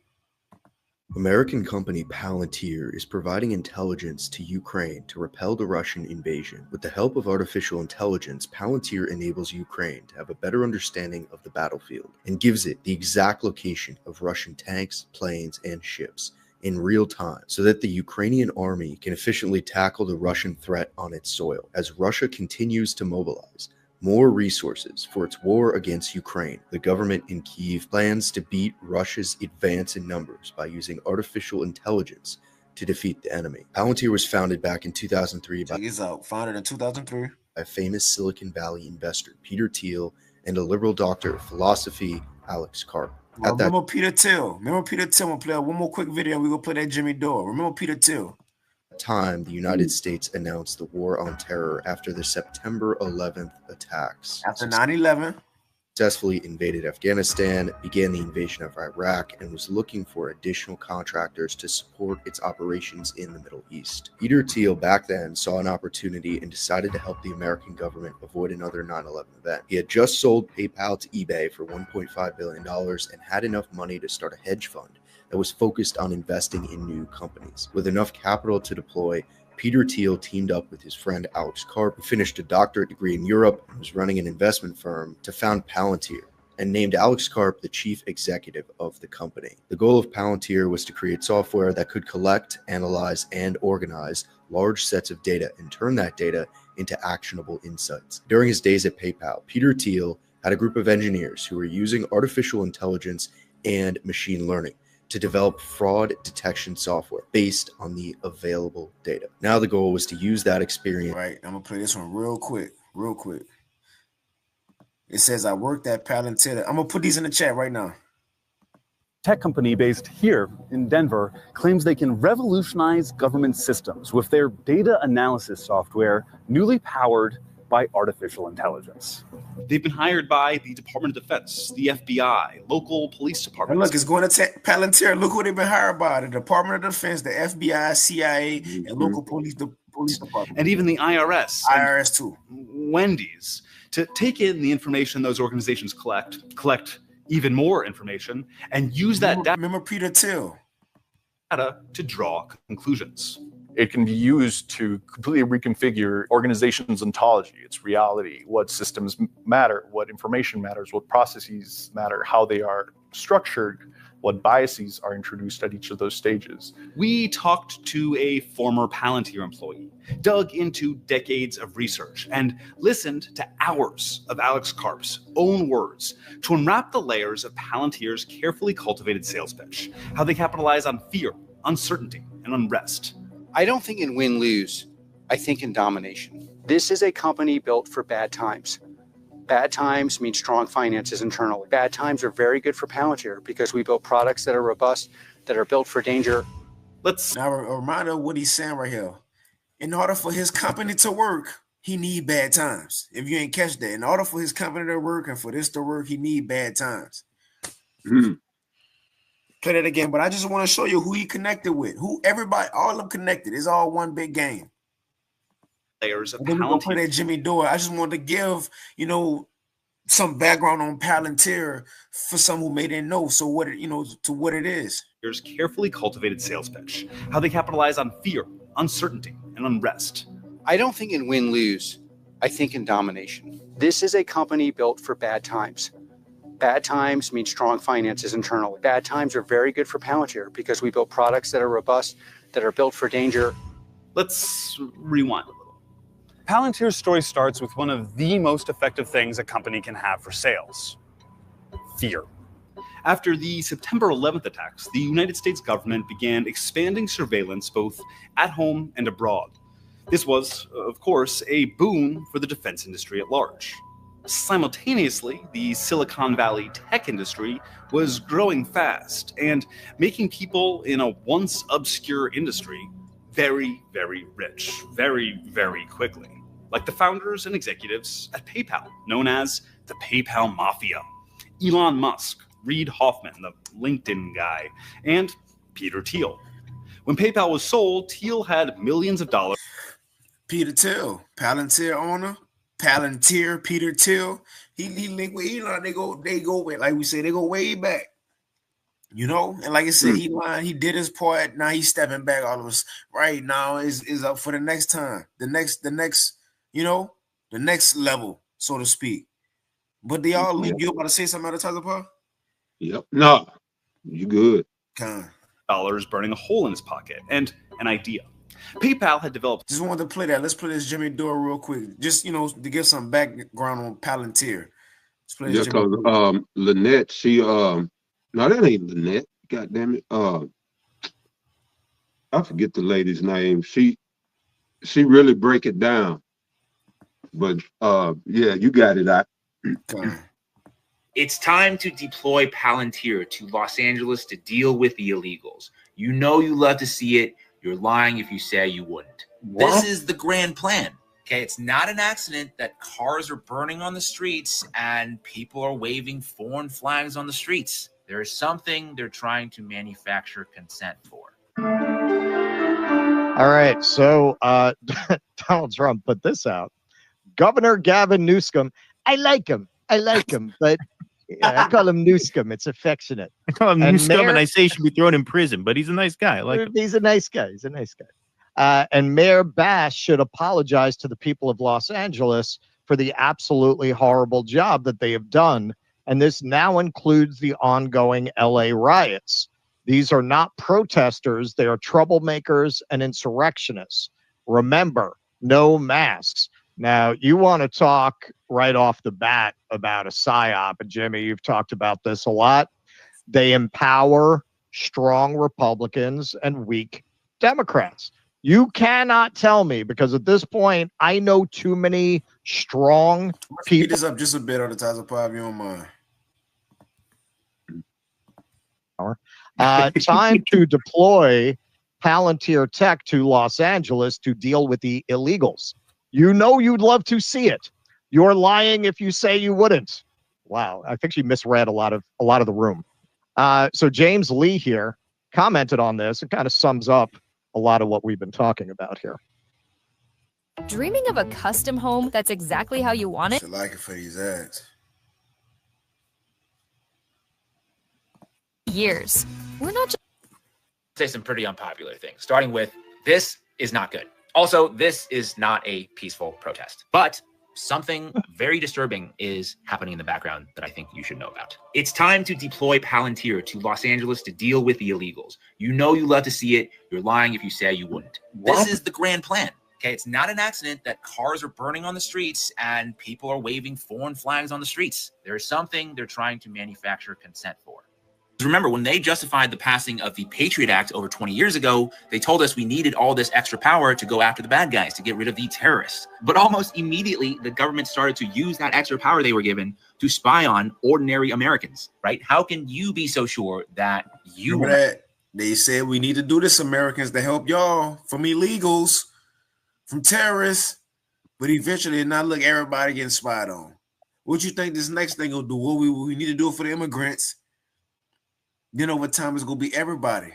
American company Palantir is providing intelligence to Ukraine to repel the Russian invasion. With the help of artificial intelligence, Palantir enables Ukraine to have a better understanding of the battlefield and gives it the exact location of Russian tanks, planes, and ships in real time so that the Ukrainian army can efficiently tackle the Russian threat on its soil. As Russia continues to mobilize more resources for its war against Ukraine, the government in Kyiv plans to beat Russia's advance in numbers by using artificial intelligence to defeat the enemy. Palantir was founded back in 2003 founded in 2003 by famous Silicon Valley investor Peter Thiel and a liberal doctor of philosophy, Alex Karp. Remember Peter Thiel. We'll play one more quick video and we're going to play that Jimmy Dore. Remember Peter Thiel. Time, the United States announced the war on terror after the September 11th attacks. After 9/11, successfully invaded Afghanistan, began the invasion of Iraq, and was looking for additional contractors to support its operations in the Middle East. Peter Thiel back then saw an opportunity and decided to help the American government avoid another 9/11 event. He had just sold PayPal to eBay for $1.5 billion and had enough money to start a hedge fund that was focused on investing in new companies. With enough capital to deploy, Peter Thiel teamed up with his friend Alex Karp, who finished a doctorate degree in Europe and was running an investment firm, to found Palantir, and named Alex Karp the chief executive of the company. The goal of Palantir was to create software that could collect, analyze, and organize large sets of data and turn that data into actionable insights. During his days at PayPal, Peter Thiel had a group of engineers who were using artificial intelligence and machine learning to develop fraud detection software based on the available data. Now the goal was to use that experience. Right, I'm gonna play this one real quick. It says, I worked at Palantir. I'm gonna put these in the chat right now. Tech company based here in Denver claims they can revolutionize government systems with their data analysis software, newly powered by artificial intelligence. They've been hired by the Department of Defense, the FBI, local police departments. And look, it's going to Palantir. Look who they've been hired by: the Department of Defense, the FBI, CIA, and local police departments. And even the IRS. IRS too. Wendy's, to take in the information those organizations collect even more information, and use that data. Remember Peter Thiel. Data to draw conclusions. It can be used to completely reconfigure organizations' ontology, its reality, what systems matter, what information matters, what processes matter, how they are structured, what biases are introduced at each of those stages. We talked to a former Palantir employee, dug into decades of research, and listened to hours of Alex Karp's own words to unwrap the layers of Palantir's carefully cultivated sales pitch, how they capitalize on fear, uncertainty, and unrest. I don't think in win-lose. I think in domination. This is a company built for bad times. Bad times mean strong finances internally. Bad times are very good for Palantir because we build products that are robust, that are built for danger. Now a reminder of what he's saying right here. In order for his company to work, he need bad times. If you ain't catch that, in order for his company to work and for this to work, he need bad times. Play that again, but I just want to show you who he connected with. Who everybody, all of them connected. It's all one big game. Layers of and then we're gonna play that Jimmy Dore. I just wanted to give, you know, some background on Palantir for some who may didn't know. So what it, you know, to what it is. Here's carefully cultivated sales pitch, how they capitalize on fear, uncertainty, and unrest. I don't think in win-lose. I think in domination. This is a company built for bad times. Bad times mean strong finances internally. Bad times are very good for Palantir because we build products that are robust, that are built for danger. Let's rewind a little. Palantir's story starts with one of the most effective things a company can have for sales: fear. After the September 11th attacks, the United States government began expanding surveillance both at home and abroad. This was, of course, a boon for the defense industry at large. Simultaneously, the Silicon Valley tech industry was growing fast and making people in a once obscure industry very, very rich, very, very quickly. Like the founders and executives at PayPal, known as the PayPal Mafia. Elon Musk, Reid Hoffman, the LinkedIn guy, and Peter Thiel. When PayPal was sold, Thiel had millions of dollars. Peter Thiel, Palantir owner, Palantir, Peter Thiel. He linked with Elon. They go way, like we say, they go way back. You know, and like I said, Elon, he did his part. Now he's stepping back. All of us right now is up for the next time, the next, you know, the next level, so to speak. But they all link. You about to say something out of Tyler Paul? Yep. No, you good. Dollars burning a hole in his pocket and an idea. PayPal had developed. Just wanted to play that. Let's play this Jimmy Dore real quick. Just, you know, to give some background on Palantir. Let's play this Jimmy because Lynette, she no, that ain't Lynette. God damn it. I forget the lady's name. She really break it down. But yeah, you got it. It's time to deploy Palantir to Los Angeles to deal with the illegals. You know you love to see it. You're lying if you say you wouldn't. This is the grand plan. Okay, it's not an accident that cars are burning on the streets and people are waving foreign flags on the streets. There is something they're trying to manufacture consent for. All right, so Donald Trump put this out. Governor Gavin Newsom, I like him, but I call him Newsom. It's affectionate. I call him Newsom, and I say he should be thrown in prison, but he's a nice guy. I like him. He's a nice guy. And Mayor Bass should apologize to the people of Los Angeles for the absolutely horrible job that they have done. And this now includes the ongoing LA riots. These are not protesters. They are troublemakers and insurrectionists. Remember, no masks. Now, you want to talk right off the bat about a psyop, and Jimmy, you've talked about this a lot. They empower strong Republicans and weak Democrats. You cannot tell me, because at this point, I know too many strong people. Speed this up just a bit on the Tyler Pop, you don't mind. Time to deploy Palantir Tech to Los Angeles to deal with the illegals. You know you'd love to see it. You're lying if you say you wouldn't. Wow, I think she misread a lot of the room. So James Lee here commented on this. It kind of sums up a lot of what we've been talking about here. Dreaming of a custom home that's exactly how you want it? I like it for these ads. Years. We're not just Say some pretty unpopular things, starting with this is not good. Also, this is not a peaceful protest, but something very disturbing is happening in the background that I think you should know about. It's time to deploy Palantir to Los Angeles to deal with the illegals. You know you love to see it. You're lying if you say you wouldn't. This is the grand plan. Okay, it's not an accident that cars are burning on the streets and people are waving foreign flags on the streets. There is something they're trying to manufacture consent for. Remember, when they justified the passing of the Patriot Act over 20 years ago, they told us we needed all this extra power to go after the bad guys, to get rid of the terrorists. But almost immediately, the government started to use that extra power they were given to spy on ordinary Americans, right? How can you be so sure that you... Remember that? They said we need to do this, Americans, to help y'all from illegals, from terrorists, but eventually not look everybody getting spied on. What you think this next thing will do? What we need to do it for the immigrants. Then over time, it's going to be everybody.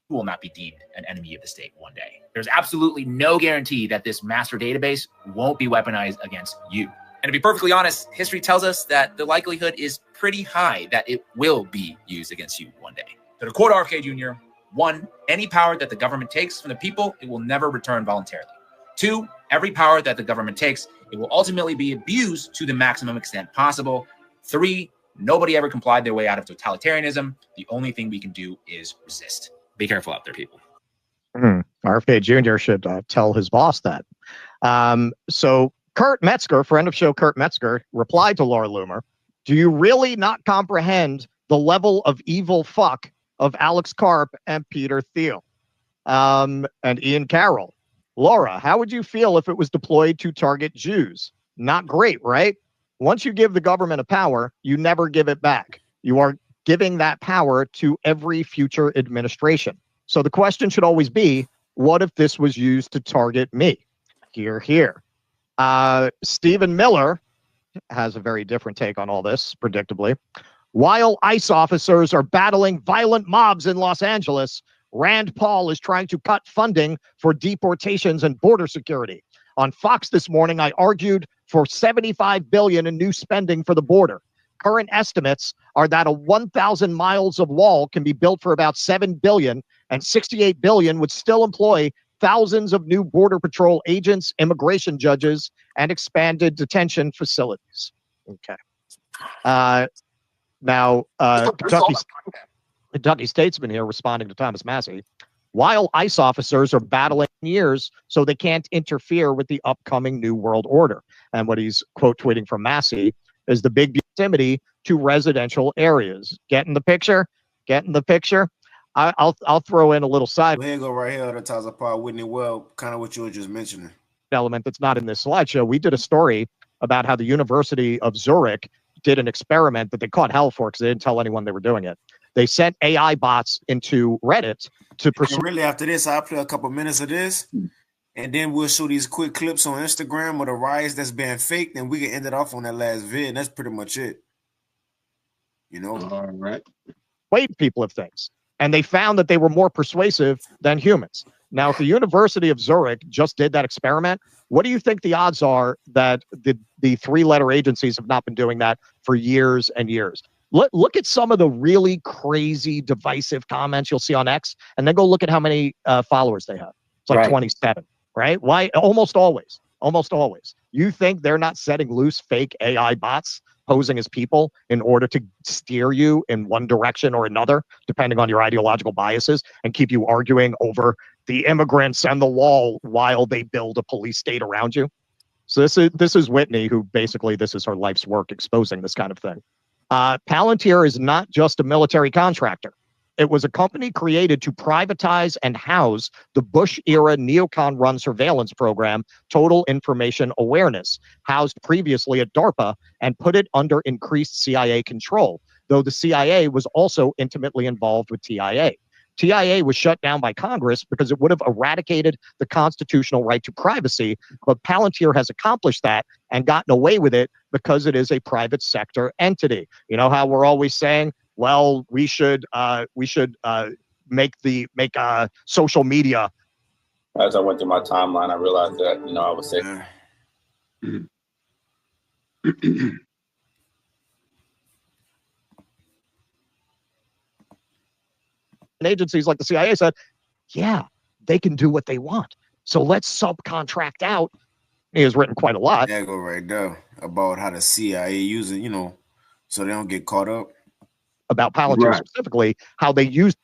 Will not be deemed an enemy of the state one day. There's absolutely no guarantee that this master database won't be weaponized against you. And to be perfectly honest, history tells us that the likelihood is pretty high that it will be used against you one day. So to quote RFK Jr., 1, any power that the government takes from the people, it will never return voluntarily. 2, every power that the government takes, it will ultimately be abused to the maximum extent possible. 3, nobody ever complied their way out of totalitarianism. The only thing we can do is resist. Be careful out there, people. RFK Jr. should tell his boss that. So Kurt Metzger, friend of show Kurt Metzger, replied to Laura Loomer, "Do you really not comprehend the level of evil fuck of Alex Karp and Peter Thiel?" And Ian Carroll, "Laura, how would you feel if it was deployed to target Jews? Not great, right? Once you give the government a power, you never give it back. You are giving that power to every future administration. So the question should always be, what if this was used to target me?" Hear, hear. Stephen Miller has a very different take on all this, predictably. "While ICE officers are battling violent mobs in Los Angeles, Rand Paul is trying to cut funding for deportations and border security. On Fox this morning, I argued for $75 billion in new spending for the border. Current estimates are that a 1,000 miles of wall can be built for about $7 billion, and $68 billion would still employ thousands of new Border Patrol agents, immigration judges, and expanded detention facilities." Okay. Now, Kentucky Statesman here responding to Thomas Massey. "While ICE officers are battling years so they can't interfere with the upcoming New World Order." And what he's quote tweeting from Massey is the big proximity to residential areas. Get in the picture? Get in the picture? I'll throw in a little side. Here you go right here that ties apart Whitney Well, kind of what you were just mentioning. Element that's not in this slideshow. We did a story about how the University of Zurich did an experiment that they caught hell for because they didn't tell anyone they were doing it. They sent AI bots into Reddit to pursue. And really, after this, I'll play a couple minutes of this, and then we'll show these quick clips on Instagram of the riots that's been faked, and we can end it off on that last vid. And that's pretty much it. You know? All right. Persuade people of things. And they found that they were more persuasive than humans. Now, if the University of Zurich just did that experiment, what do you think the odds are that the three-letter agencies have not been doing that for years and years? Look at some of the really crazy, divisive comments you'll see on X, and then go look at how many followers they have. It's like 27, right? Why? Almost always. You think they're not setting loose fake AI bots posing as people in order to steer you in one direction or another, depending on your ideological biases, and keep you arguing over the immigrants and the wall while they build a police state around you? So this is Whitney, who basically this is her life's work exposing this kind of thing. Palantir is not just a military contractor. It was a company created to privatize and house the Bush-era neocon-run surveillance program, Total Information Awareness, housed previously at DARPA, and put it under increased CIA control, though the CIA was also intimately involved with TIA. TIA was shut down by Congress because it would have eradicated the constitutional right to privacy, but Palantir has accomplished that and gotten away with it because it is a private sector entity. You know how we're always saying, well, we should make social media. As I went through my timeline, I realized that, I was sick. And agencies like the CIA said, yeah, they can do what they want. So let's subcontract out. He has written quite a lot. That go right there about how the CIA use it, so they don't get caught up. About Palantir specifically, how they use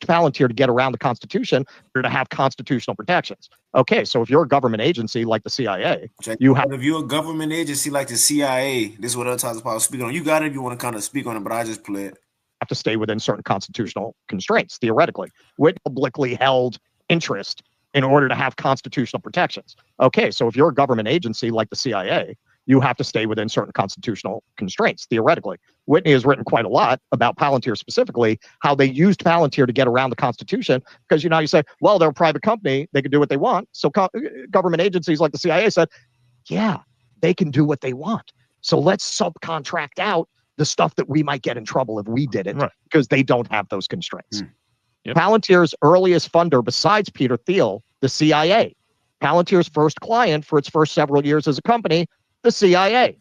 Palantir to get around the Constitution or to have constitutional protections. Okay, so if you're a government agency like the CIA, you have. If you're a government agency like the CIA, this is what other times I'll speak on. You got it if you want to kind of speak on it, but I just play it. Have to stay within certain constitutional constraints, theoretically, with publicly held interest in order to have constitutional protections. Okay, so if you're a government agency like the CIA, you have to stay within certain constitutional constraints, theoretically. Whitney has written quite a lot about Palantir specifically, how they used Palantir to get around the Constitution, because, you know, you say, well, they're a private company, they can do what they want. So government agencies like the CIA said, yeah, they can do what they want. So let's subcontract out the stuff that we might get in trouble if we did it, because they don't have those constraints. Palantir's earliest funder, besides Peter Thiel, the CIA. Palantir's first client for its first several years as a company, the CIA.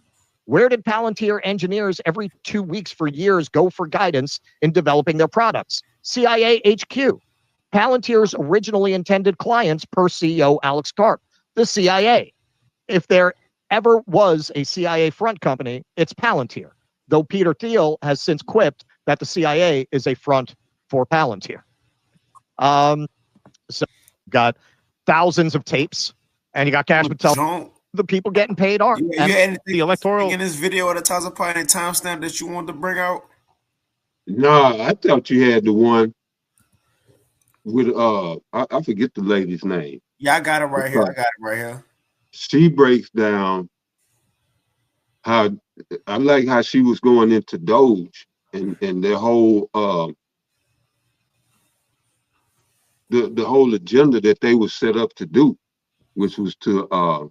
Where did Palantir engineers every 2 weeks for years go for guidance in developing their products? CIA HQ. Palantir's originally intended clients, per CEO Alex Karp, the CIA. If there ever was a CIA front company, it's Palantir, though Peter Thiel has since quipped that the CIA is a front for Palantir. So got thousands of tapes, and you got Cash Patel. The people getting paid are. And the electoral in this video at the Taza Party timestamp that you wanted to bring out. No, I thought you had the one with I forget the lady's name. Yeah, I got it right here. She breaks down how I like how she was going into Doge and their whole the whole agenda that they were set up to do, which was to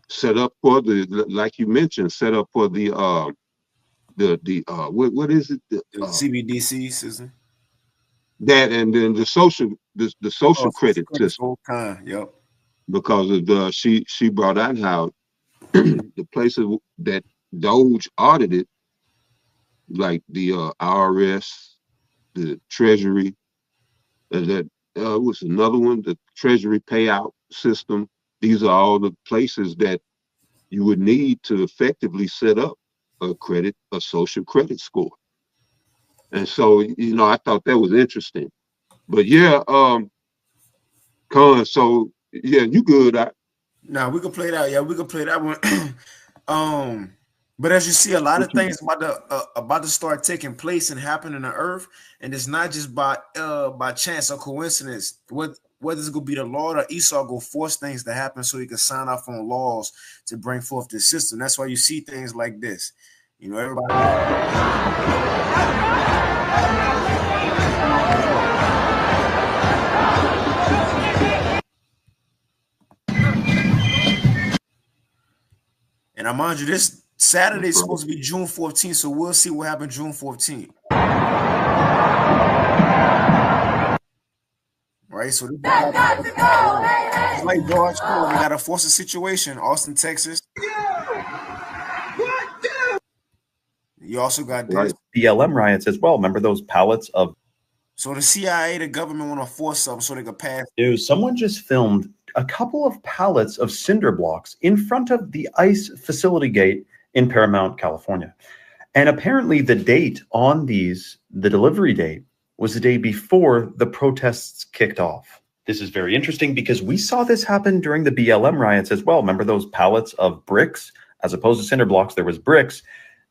set up for the, like you mentioned, set up for the what is it? The CBDC system. That, and then the social credit system. Yep. Because of she brought out how the places that Doge audited, like the IRS, the Treasury, and that was another one, the Treasury payout system. These are all the places that you would need to effectively set up a social credit score. And so, you know, I thought that was interesting. But yeah, Con, so yeah, you good. Nah, we can play that. Yeah, we can play that one. But as you see, a lot of things about to start taking place and happening on Earth, and it's not just by chance or coincidence. Whether it's gonna be the Lord or Esau go force things to happen so he can sign off on laws to bring forth this system. That's why you see things like this. You know, everybody. And I mind you, this Saturday is supposed to be June 14th, so we'll see what happens June 14th. Right, so this is like George Floyd. We got to force a situation, Austin, Texas. You also got this. BLM riots as well. Remember those pallets of. So the CIA, the government want to force something so they can pass. Dude, someone just filmed a couple of pallets of cinder blocks in front of the ICE facility gate in Paramount, California. And apparently the date on these, the delivery date, was the day before the protests kicked off. This is very interesting because we saw this happen during the BLM riots as well. Remember those pallets of bricks? As opposed to cinder blocks, there was bricks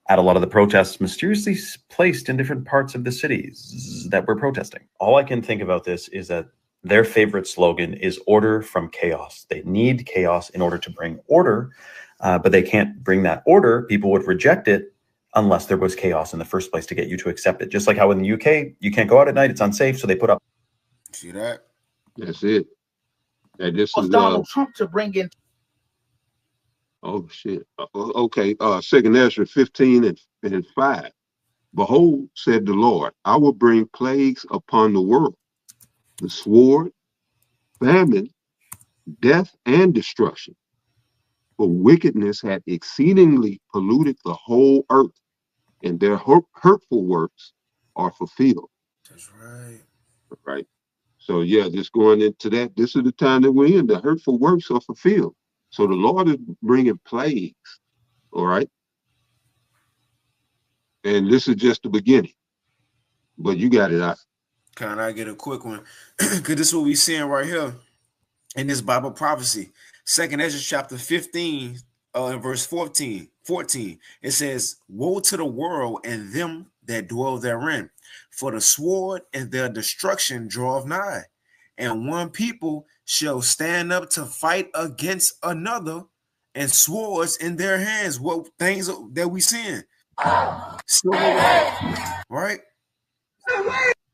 at a lot of the protests mysteriously placed in different parts of the cities that were protesting. All I can think about this is that their favorite slogan is order from chaos. They need chaos in order to bring order, but they can't bring that order. People would reject it unless there was chaos in the first place to get you to accept it. Just like how in the UK, you can't go out at night, it's unsafe, so they put up. See that? That's it. And this is Donald Trump to bring in. Oh shit. Okay. 2 Ezra 15 and 5. Behold, said the Lord, I will bring plagues upon the world, the sword, famine, death, and destruction. For wickedness had exceedingly polluted the whole earth, and their hurtful works are fulfilled. That's right. Right. So yeah, just going into that, this is the time that we're in. The hurtful works are fulfilled. So the Lord is bringing plagues. All right. And this is just the beginning. But you got it out. Can I get a quick one? Because this is what we're seeing right here in this Bible prophecy. 2nd Ezra chapter 15, in verse 14. It says, woe to the world and them that dwell therein, for the sword and their destruction draweth nigh. And one people shall stand up to fight against another, and swords in their hands. What things that we seeing? Right?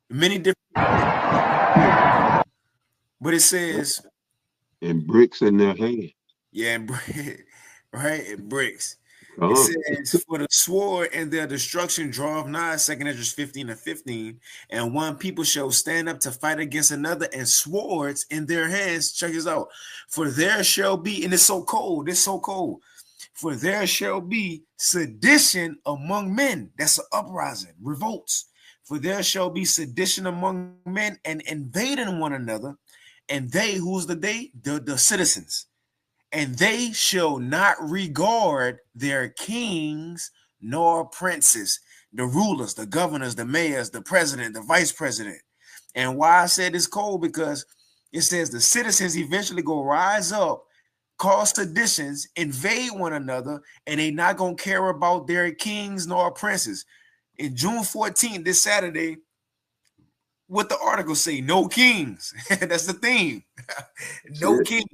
Many different, but it says, and bricks in their hand. yeah, right? It bricks. It Uh-huh. says, for the sword and their destruction draweth nigh, 2nd Ezra 15:15, and one people shall stand up to fight against another, and swords in their hands. Check this out. For there shall be, and it's so cold, for there shall be sedition among men. That's an uprising, revolts. For there shall be sedition among men, and invading one another, and they, who's the they? The citizens. And they shall not regard their kings nor princes, the rulers, the governors, the mayors, the president, the vice president. And why I said it's cold, because it says the citizens eventually go rise up, cause seditions, invade one another, and they not going to care about their kings nor princes. In June 14th, this Saturday, what the article say? No kings. That's the theme. No kings.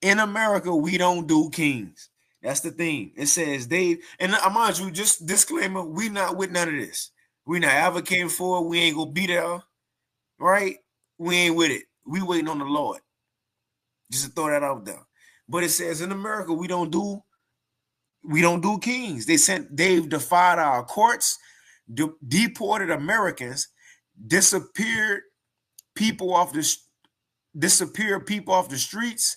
In America, we don't do kings. That's the thing. It says they, and I mind you, just disclaimer, we not with none of this. We not advocating for it. We ain't gonna be there, right? We ain't with it. We waiting on the Lord. Just to throw that out there. But it says in America, we don't do kings. They've defied our courts, deported Americans, disappeared people off the streets,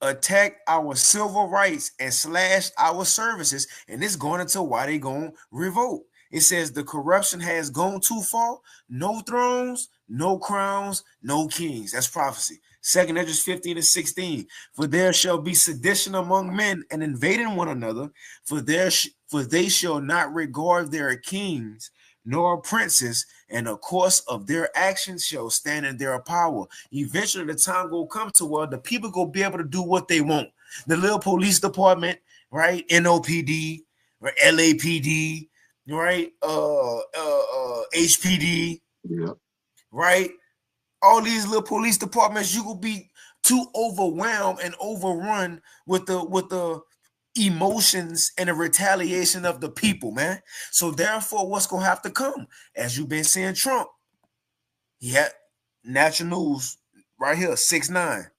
attack our civil rights, and slash our services, and it's going into why they going to revolt. It says the corruption has gone too far. No thrones, no crowns, no kings. That's prophecy. 2nd Ezra 15:16. For there shall be sedition among men, and invading one another. For they shall not regard their kings nor princes, and the course of their actions shall stand in their power. Eventually, the time will come to where the people go be able to do what they want. The little police department, right? NOPD, or LAPD, right? HPD, yeah, right? All these little police departments, you will be too overwhelmed and overrun with the emotions and the retaliation of the people, man. So therefore, what's gonna have to come? As you've been seeing Trump, yeah, National News right here, 6/9,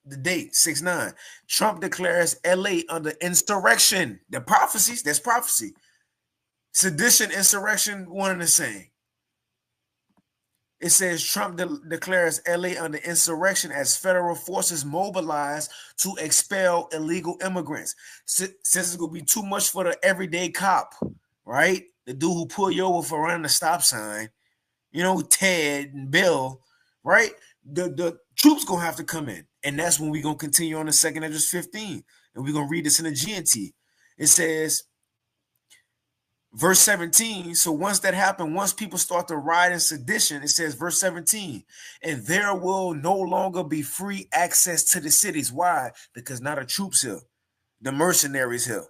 the date 6/9. Trump declares LA under insurrection. The prophecies, that's prophecy. Sedition, insurrection, one and the same. It says Trump declares LA under insurrection as federal forces mobilize to expel illegal immigrants. Since it's going to be too much for the everyday cop, right? The dude who pull you over for running the stop sign, you know, Ted and Bill, right? The troops going to have to come in. And that's when we're going to continue on the 2nd Ezra 15. And we're going to read this in the GNT. It says, verse 17, so once that happened, once people start to riot in sedition, it says, verse 17, and there will no longer be free access to the cities. Why? Because now the troops here, the mercenaries here,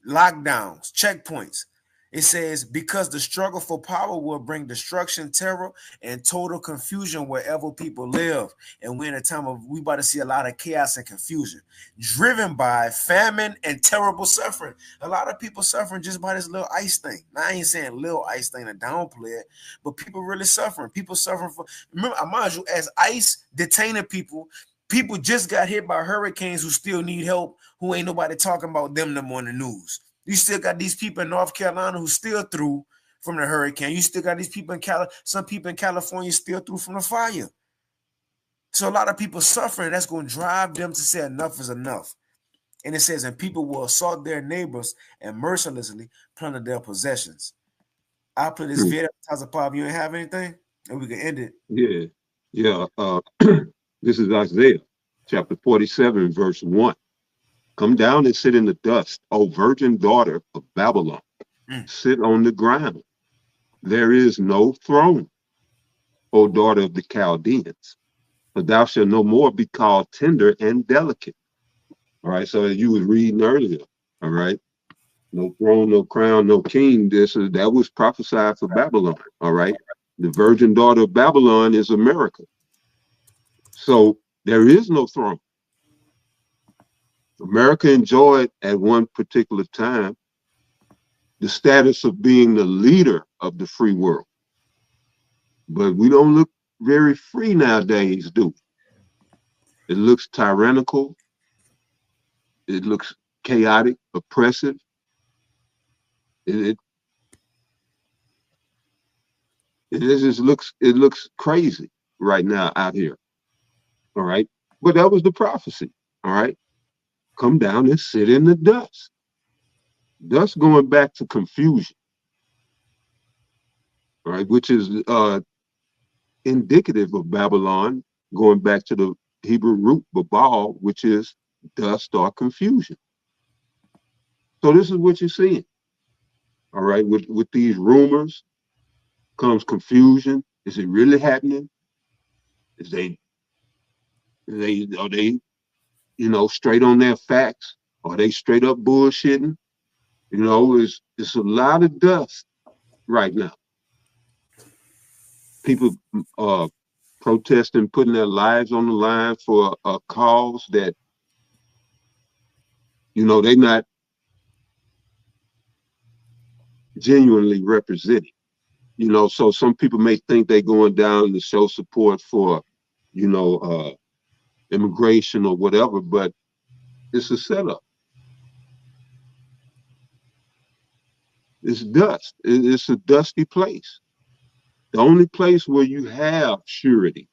lockdowns, checkpoints. It says, because the struggle for power will bring destruction, terror, and total confusion wherever people live. And we're in a time of, we about to see a lot of chaos and confusion, driven by famine and terrible suffering. A lot of people suffering just by this little ice thing. Now, I ain't saying little ice thing to downplay it, but people really suffering. People suffering for, remember, I mind you, as ICE detaining people, people just got hit by hurricanes who still need help, who ain't nobody talking about them no more in the news. You still got these people in North Carolina who still through from the hurricane. You still got these people in some people in California still through from the fire. So a lot of people suffering. That's going to drive them to say enough is enough. And it says, and people will assault their neighbors and mercilessly plunder their possessions. I'll put this video. Tazapov, you ain't have anything? And we can end it. Yeah. This is Isaiah chapter 47, verse 1. Come down and sit in the dust, O virgin daughter of Babylon. Sit on the ground. There is no throne. O daughter of the Chaldeans. For thou shalt no more be called tender and delicate. All right, so you was reading earlier. All right, no throne, no crown, no king. That was prophesied for Babylon. All right, the virgin daughter of Babylon is America. So there is no throne. America enjoyed at one particular time the status of being the leader of the free world. But we don't look very free nowadays, do we? It looks tyrannical. It looks chaotic, oppressive. It just looks crazy right now out here. All right. But that was the prophecy. All right. Come down and sit in the dust. Dust going back to confusion. All right, which is indicative of Babylon, going back to the Hebrew root babal, which is dust or confusion. So this is what you're seeing. All right, with these rumors comes confusion. Is it really happening? Are they straight on their facts? Are they straight up bullshitting? It's a lot of dust right now. People protesting, putting their lives on the line for a cause that, they're not genuinely representing. So some people may think they're going down to show support for, immigration or whatever, but it's a setup. It's dust. It's a dusty place. The only place where you have surety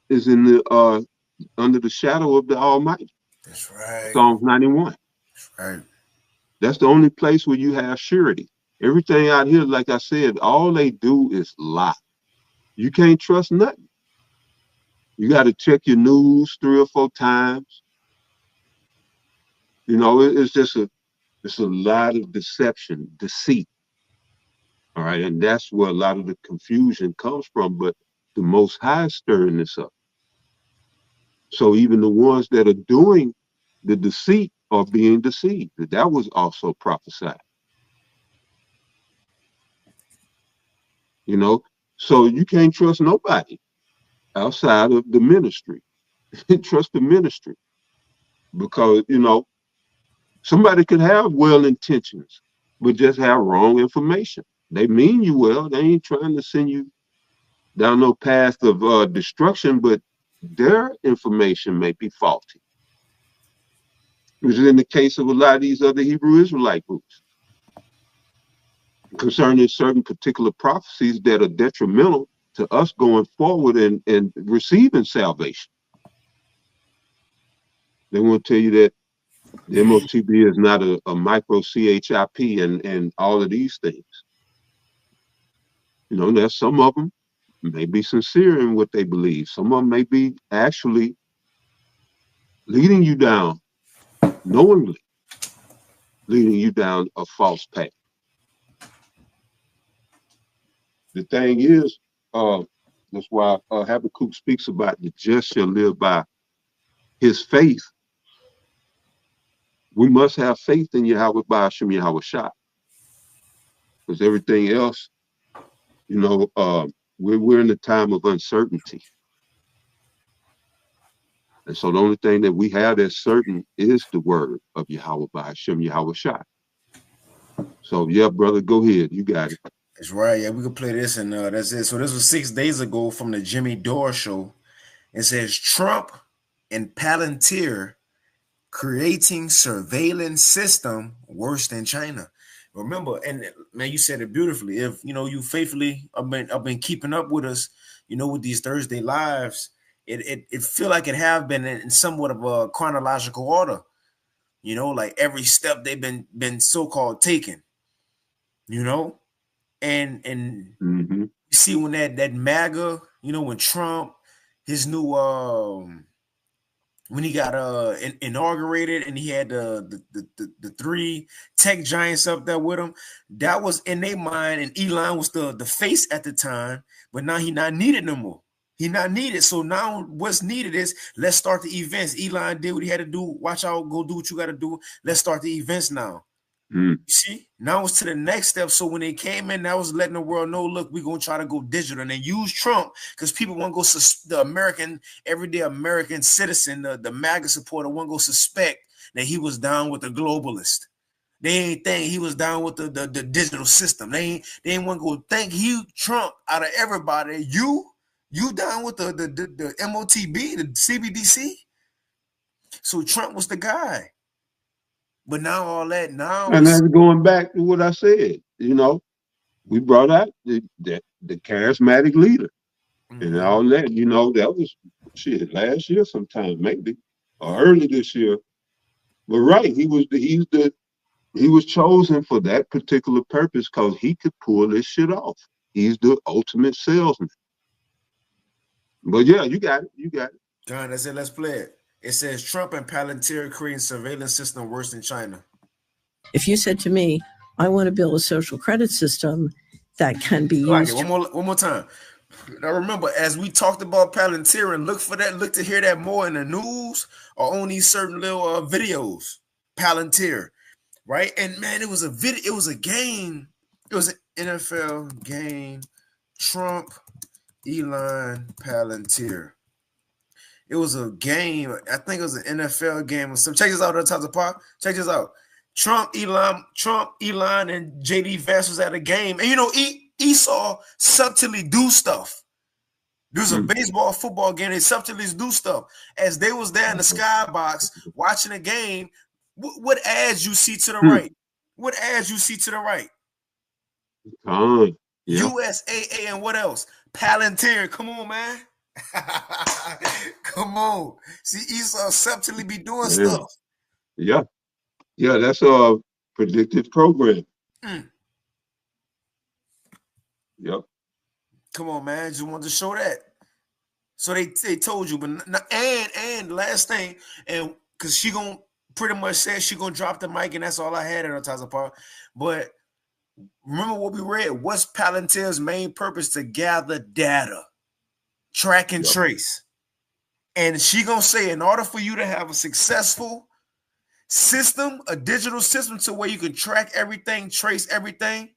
is in the under the shadow of the Almighty. That's right. Psalms 91. That's right. That's the only place where you have surety. Everything out here, like I said, all they do is lie. You can't trust nothing. You got to check your news 3 or 4 times. It's a lot of deception, deceit. All right, and that's where a lot of the confusion comes from. But the Most High is stirring this up. So even the ones that are doing the deceit are being deceived. That was also prophesied. So you can't trust nobody outside of the ministry. Trust the ministry. Because, somebody could have well intentions, but just have wrong information. They mean you well. They ain't trying to send you down no path of destruction, but their information may be faulty. Which is in the case of a lot of these other Hebrew Israelite groups concerning certain particular prophecies that are detrimental to us going forward and receiving salvation. They want to tell you that the MOTB is not a micro CHIP and all of these things. There's some of them may be sincere in what they believe. Some of them may be actually leading you down, knowingly leading you down a false path. The thing is, that's why Habakkuk speaks about the just shall live by his faith. We must have faith in Yahweh by Hashem Yahweh Shah. Because everything else, we're in a time of uncertainty. And so the only thing that we have that's certain is the word of Yahweh by Hashem Yahweh Shah. So yeah, brother, go ahead. You got it. That's right. Yeah, we can play this and that's it. So this was 6 days ago from the Jimmy Dore show. It says Trump and Palantir creating surveillance system worse than China. Remember, and man, you said it beautifully. If you faithfully have been keeping up with us, with these Thursday lives, it feel like it have been in somewhat of a chronological order. Like every step they've been so-called taken. And mm-hmm. You see when that MAGA, when Trump, his new when he got inaugurated and he had the 3 tech giants up there with him. That was in their mind, and Elon was the face at the time, but now he not needed no more. He not needed. So now what's needed is let's start the events. Elon did what he had to do. Watch out, go do what you got to do. Let's start the events now. You see, now it's to the next step. So when they came in, that was letting the world know, look, we're going to try to go digital and then use Trump because people want to go, the American, everyday American citizen, the MAGA supporter, want to go suspect that he was down with the globalist. They ain't think he was down with the digital system. They ain't want to go think Trump out of everybody. You down with the MOTB, the CBDC? So Trump was the guy. But now all that and that's going back to what I said. You know, we brought out the charismatic leader and all that. You know, that was last year sometime maybe or early this year. But right, he was chosen for that particular purpose because he could pull this shit off. He's the ultimate salesman. But yeah, you got it. John, that's it. Let's play it. It says Trump and Palantir creating surveillance system worse than China. If you said to me, I want to build a social credit system that can be used. One more time. Now remember, as we talked about Palantir, and look to hear that more in the news or on these certain little videos. Palantir, right? And man, it was a game. It was an NFL game. Trump, Elon, Palantir. It was a game. I think it was an NFL game or something. Check this out on top of Park. Check this out. Trump, Elon, and JD Vance was at a game. And you know, Esau subtly do stuff. There was a baseball, football game. They subtly do stuff. As they was there in the skybox watching a game, what ads you see to the right? What ads you see to the right? USAA and what else? Palantir. Come on, man. Come on. See, Esau subtly be doing stuff. Yeah, that's a predictive program. Yep. Come on, man. Just wanted to show that. So they told you, but and last thing, and because she gonna pretty much say she gonna drop the mic, and that's all I had at her Taza Park. But remember what we read. What's Palantir's main purpose? To gather data. Track and trace. And she gonna say, in order for you to have a successful system, a digital system to where you can track everything, trace everything,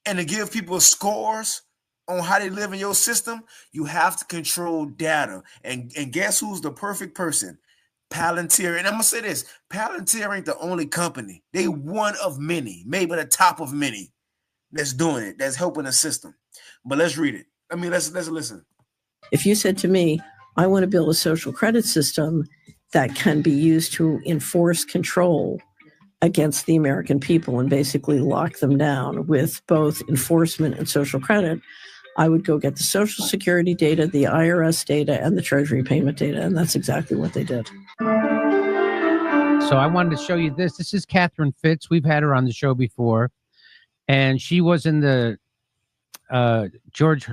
and to give people scores on how they live in your system, you have to control data. And guess who's the perfect person? Palantir. And I'm gonna say this: Palantir ain't the only company. They one of many, maybe the top of many that's doing it, that's helping the system. But let's read it. I mean, let's listen. If you said to me, I want to build a social credit system that can be used to enforce control against the American people and basically lock them down with both enforcement and social credit, I would go get the Social Security data, the IRS data, and the Treasury payment data. And that's exactly what they did. So I wanted to show you this. This is Catherine Fitz. We've had her on the show before. And she was in the George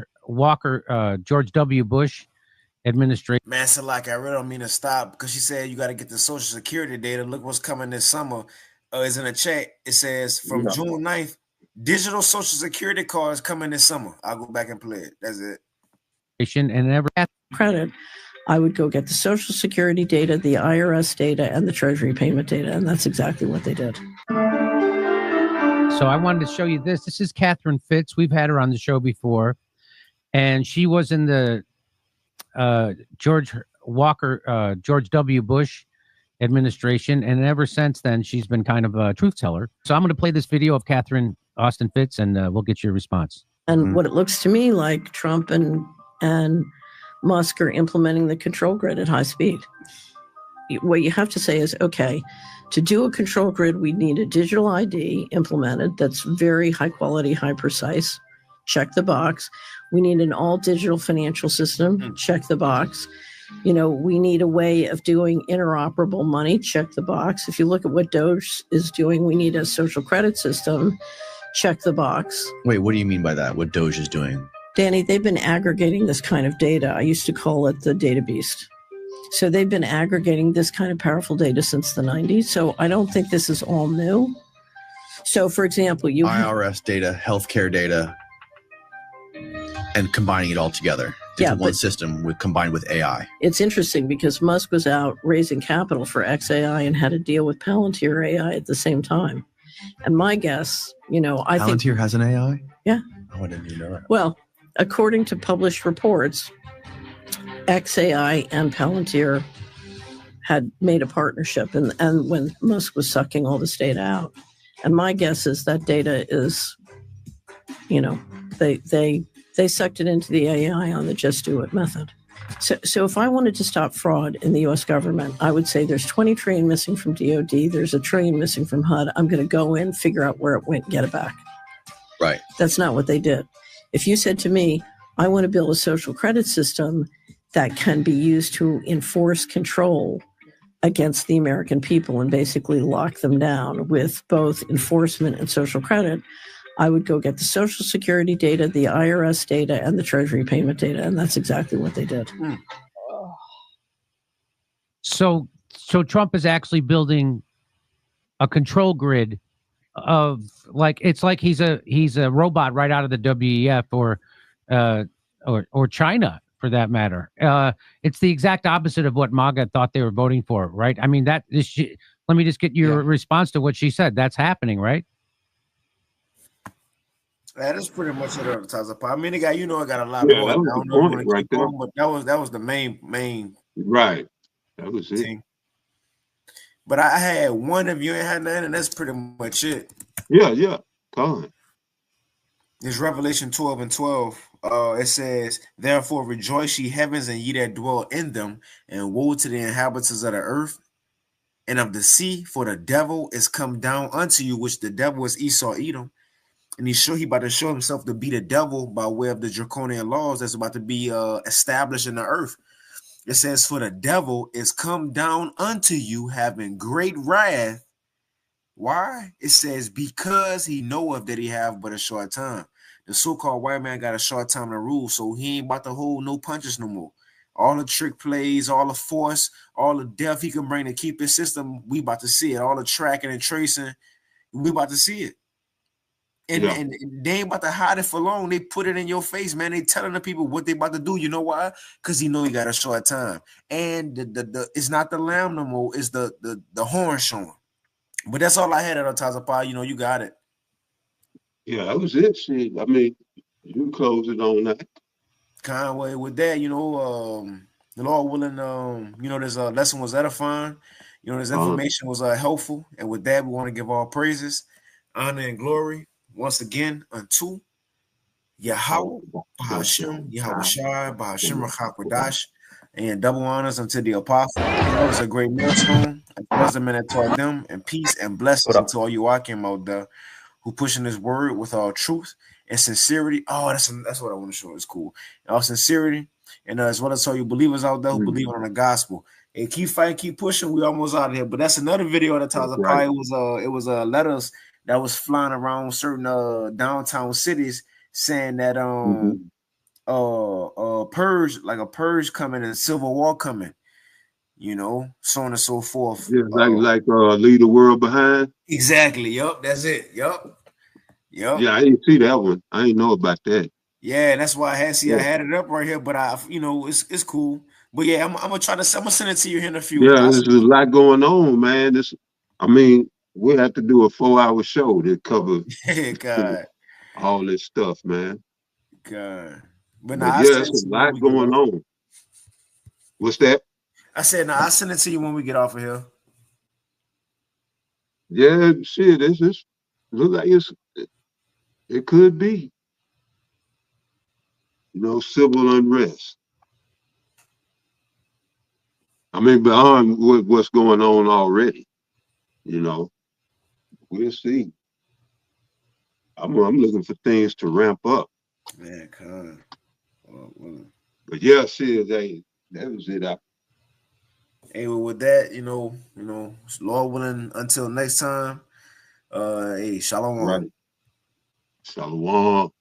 W. Bush administration. Man, so like I really don't mean to stop because she said you got to get the Social Security data. Look what's coming this summer. Is in a chat. It says from June 9th, digital Social Security cards coming this summer. I'll go back and play it. That's it. And never credit. I would go get the Social Security data, the IRS data, and the Treasury payment data. And that's exactly what they did. So I wanted to show you this. This is Catherine Fitz. We've had her on the show before. And she was in the George W. Bush administration. And ever since then, she's been kind of a truth teller. So I'm going to play this video of Catherine Austin Fitz, and we'll get your response. And what it looks to me like Trump and Musk are implementing the control grid at high speed. What you have to say is, okay, to do a control grid, we need a digital ID implemented that's very high quality, high precise. Check the box. We need an all digital financial system. Check the box. You know, we need a way of doing interoperable money. Check the box. If you look at what Doge is doing, we need a social credit system. Check the box. Wait, what do you mean by that? What Doge is doing? Danny, they've been aggregating this kind of data. I used to call it the data beast. So they've been aggregating this kind of powerful data since the 90s. So I don't think this is all new. So, for example, you IRS data, healthcare data, and combining it all together into one system combined with AI. It's interesting because Musk was out raising capital for XAI and had to deal with Palantir AI at the same time. And my guess, I think Palantir has an AI? Yeah. Oh, I didn't even know that. Well, according to published reports, XAI and Palantir had made a partnership, and when Musk was sucking all this data out. And my guess is that data is, they sucked it into the AI on the just do it method. So if I wanted to stop fraud in the U.S. government, I would say there's 20 trillion missing from DOD, there's $1 trillion missing from HUD. I'm going to go in, figure out where it went, get it back. Right. That's not what they did. If you said to me, I want to build a social credit system that can be used to enforce control against the American people and basically lock them down with both enforcement and social credit, I would go get the Social Security data, the IRS data, and the Treasury payment data, and that's exactly what they did. So Trump is actually building a control grid of it's like he's a robot right out of the WEF or China for that matter. It's the exact opposite of what MAGA thought they were voting for, right? I mean, let me just get your response to what she said. That's happening, right? That is pretty much it on the top of the pot. I mean, I got a lot Yeah, more. that was the point right there. But that was the main. Right. That was it. Thing. But I had one if you ain't had nothing, and that's pretty much it. Yeah. Come on. It's Revelation 12:12. It says, "Therefore rejoice, ye heavens, and ye that dwell in them, and woe to the inhabitants of the earth and of the sea, for the devil is come down unto you," which the devil is Esau, Edom. And he about to show himself to be the devil by way of the draconian laws that's about to be established in the earth. It says, "For the devil is come down unto you, having great wrath." Why? It says, "Because he knoweth that he have but a short time." The so-called white man got a short time to rule, so he ain't about to hold no punches no more. All the trick plays, all the force, all the death he can bring to keep his system, we about to see it. All the tracking and tracing, we about to see it. And they ain't about to hide it for long. They put it in your face, man. They telling the people what they about to do. You know why? Because he know he got a short time. And the it's not the lamb no more. It's the horn showing. But that's all I had at Otazapa. You got it. Yeah, that was it. See, I mean, you can close it on that. Conway, with that, the Lord willing, this lesson was edifying. This information was helpful. And with that, we want to give all praises, honor, and glory once again unto Yahweh, Bahashim, Yahweh Shai, Bahashim Rachakwadash, and double honors unto the apostle. It was a great millstone. Wisdom and taught them, and peace and blessings unto all you Akim out there who pushing this word with all truth and sincerity. Oh, that's what I want to show. It's cool. All sincerity, and as well as all you believers out there who believe on the gospel. And keep fighting, keep pushing. We almost out of here. But that's another video at the time. Right. It was letters that was flying around certain downtown cities saying that purge, like a purge coming and civil war coming, so on and so forth. Yeah, like leave the world behind. Exactly. Yup, that's it. Yup. Yeah, I didn't see that one. I didn't know about that. Yeah, that's why I had it up right here, but it's cool. But yeah, I'm gonna send it to you here in a few. Yeah, there's a lot going on, man. We'll have to do a 4-hour show to cover God. all this stuff, man. God. But there's a lot going on. What's that? I said, I'll send it to you when we get off of here. Yeah, shit, it's look like it could be. Civil unrest. I mean, beyond what's going on already, we'll see. I'm looking for things to ramp up. Man, God. But yeah, shit, that was it. Hey, well, with that, Lord willing, until next time. Hey, shalom. Right. Shalom.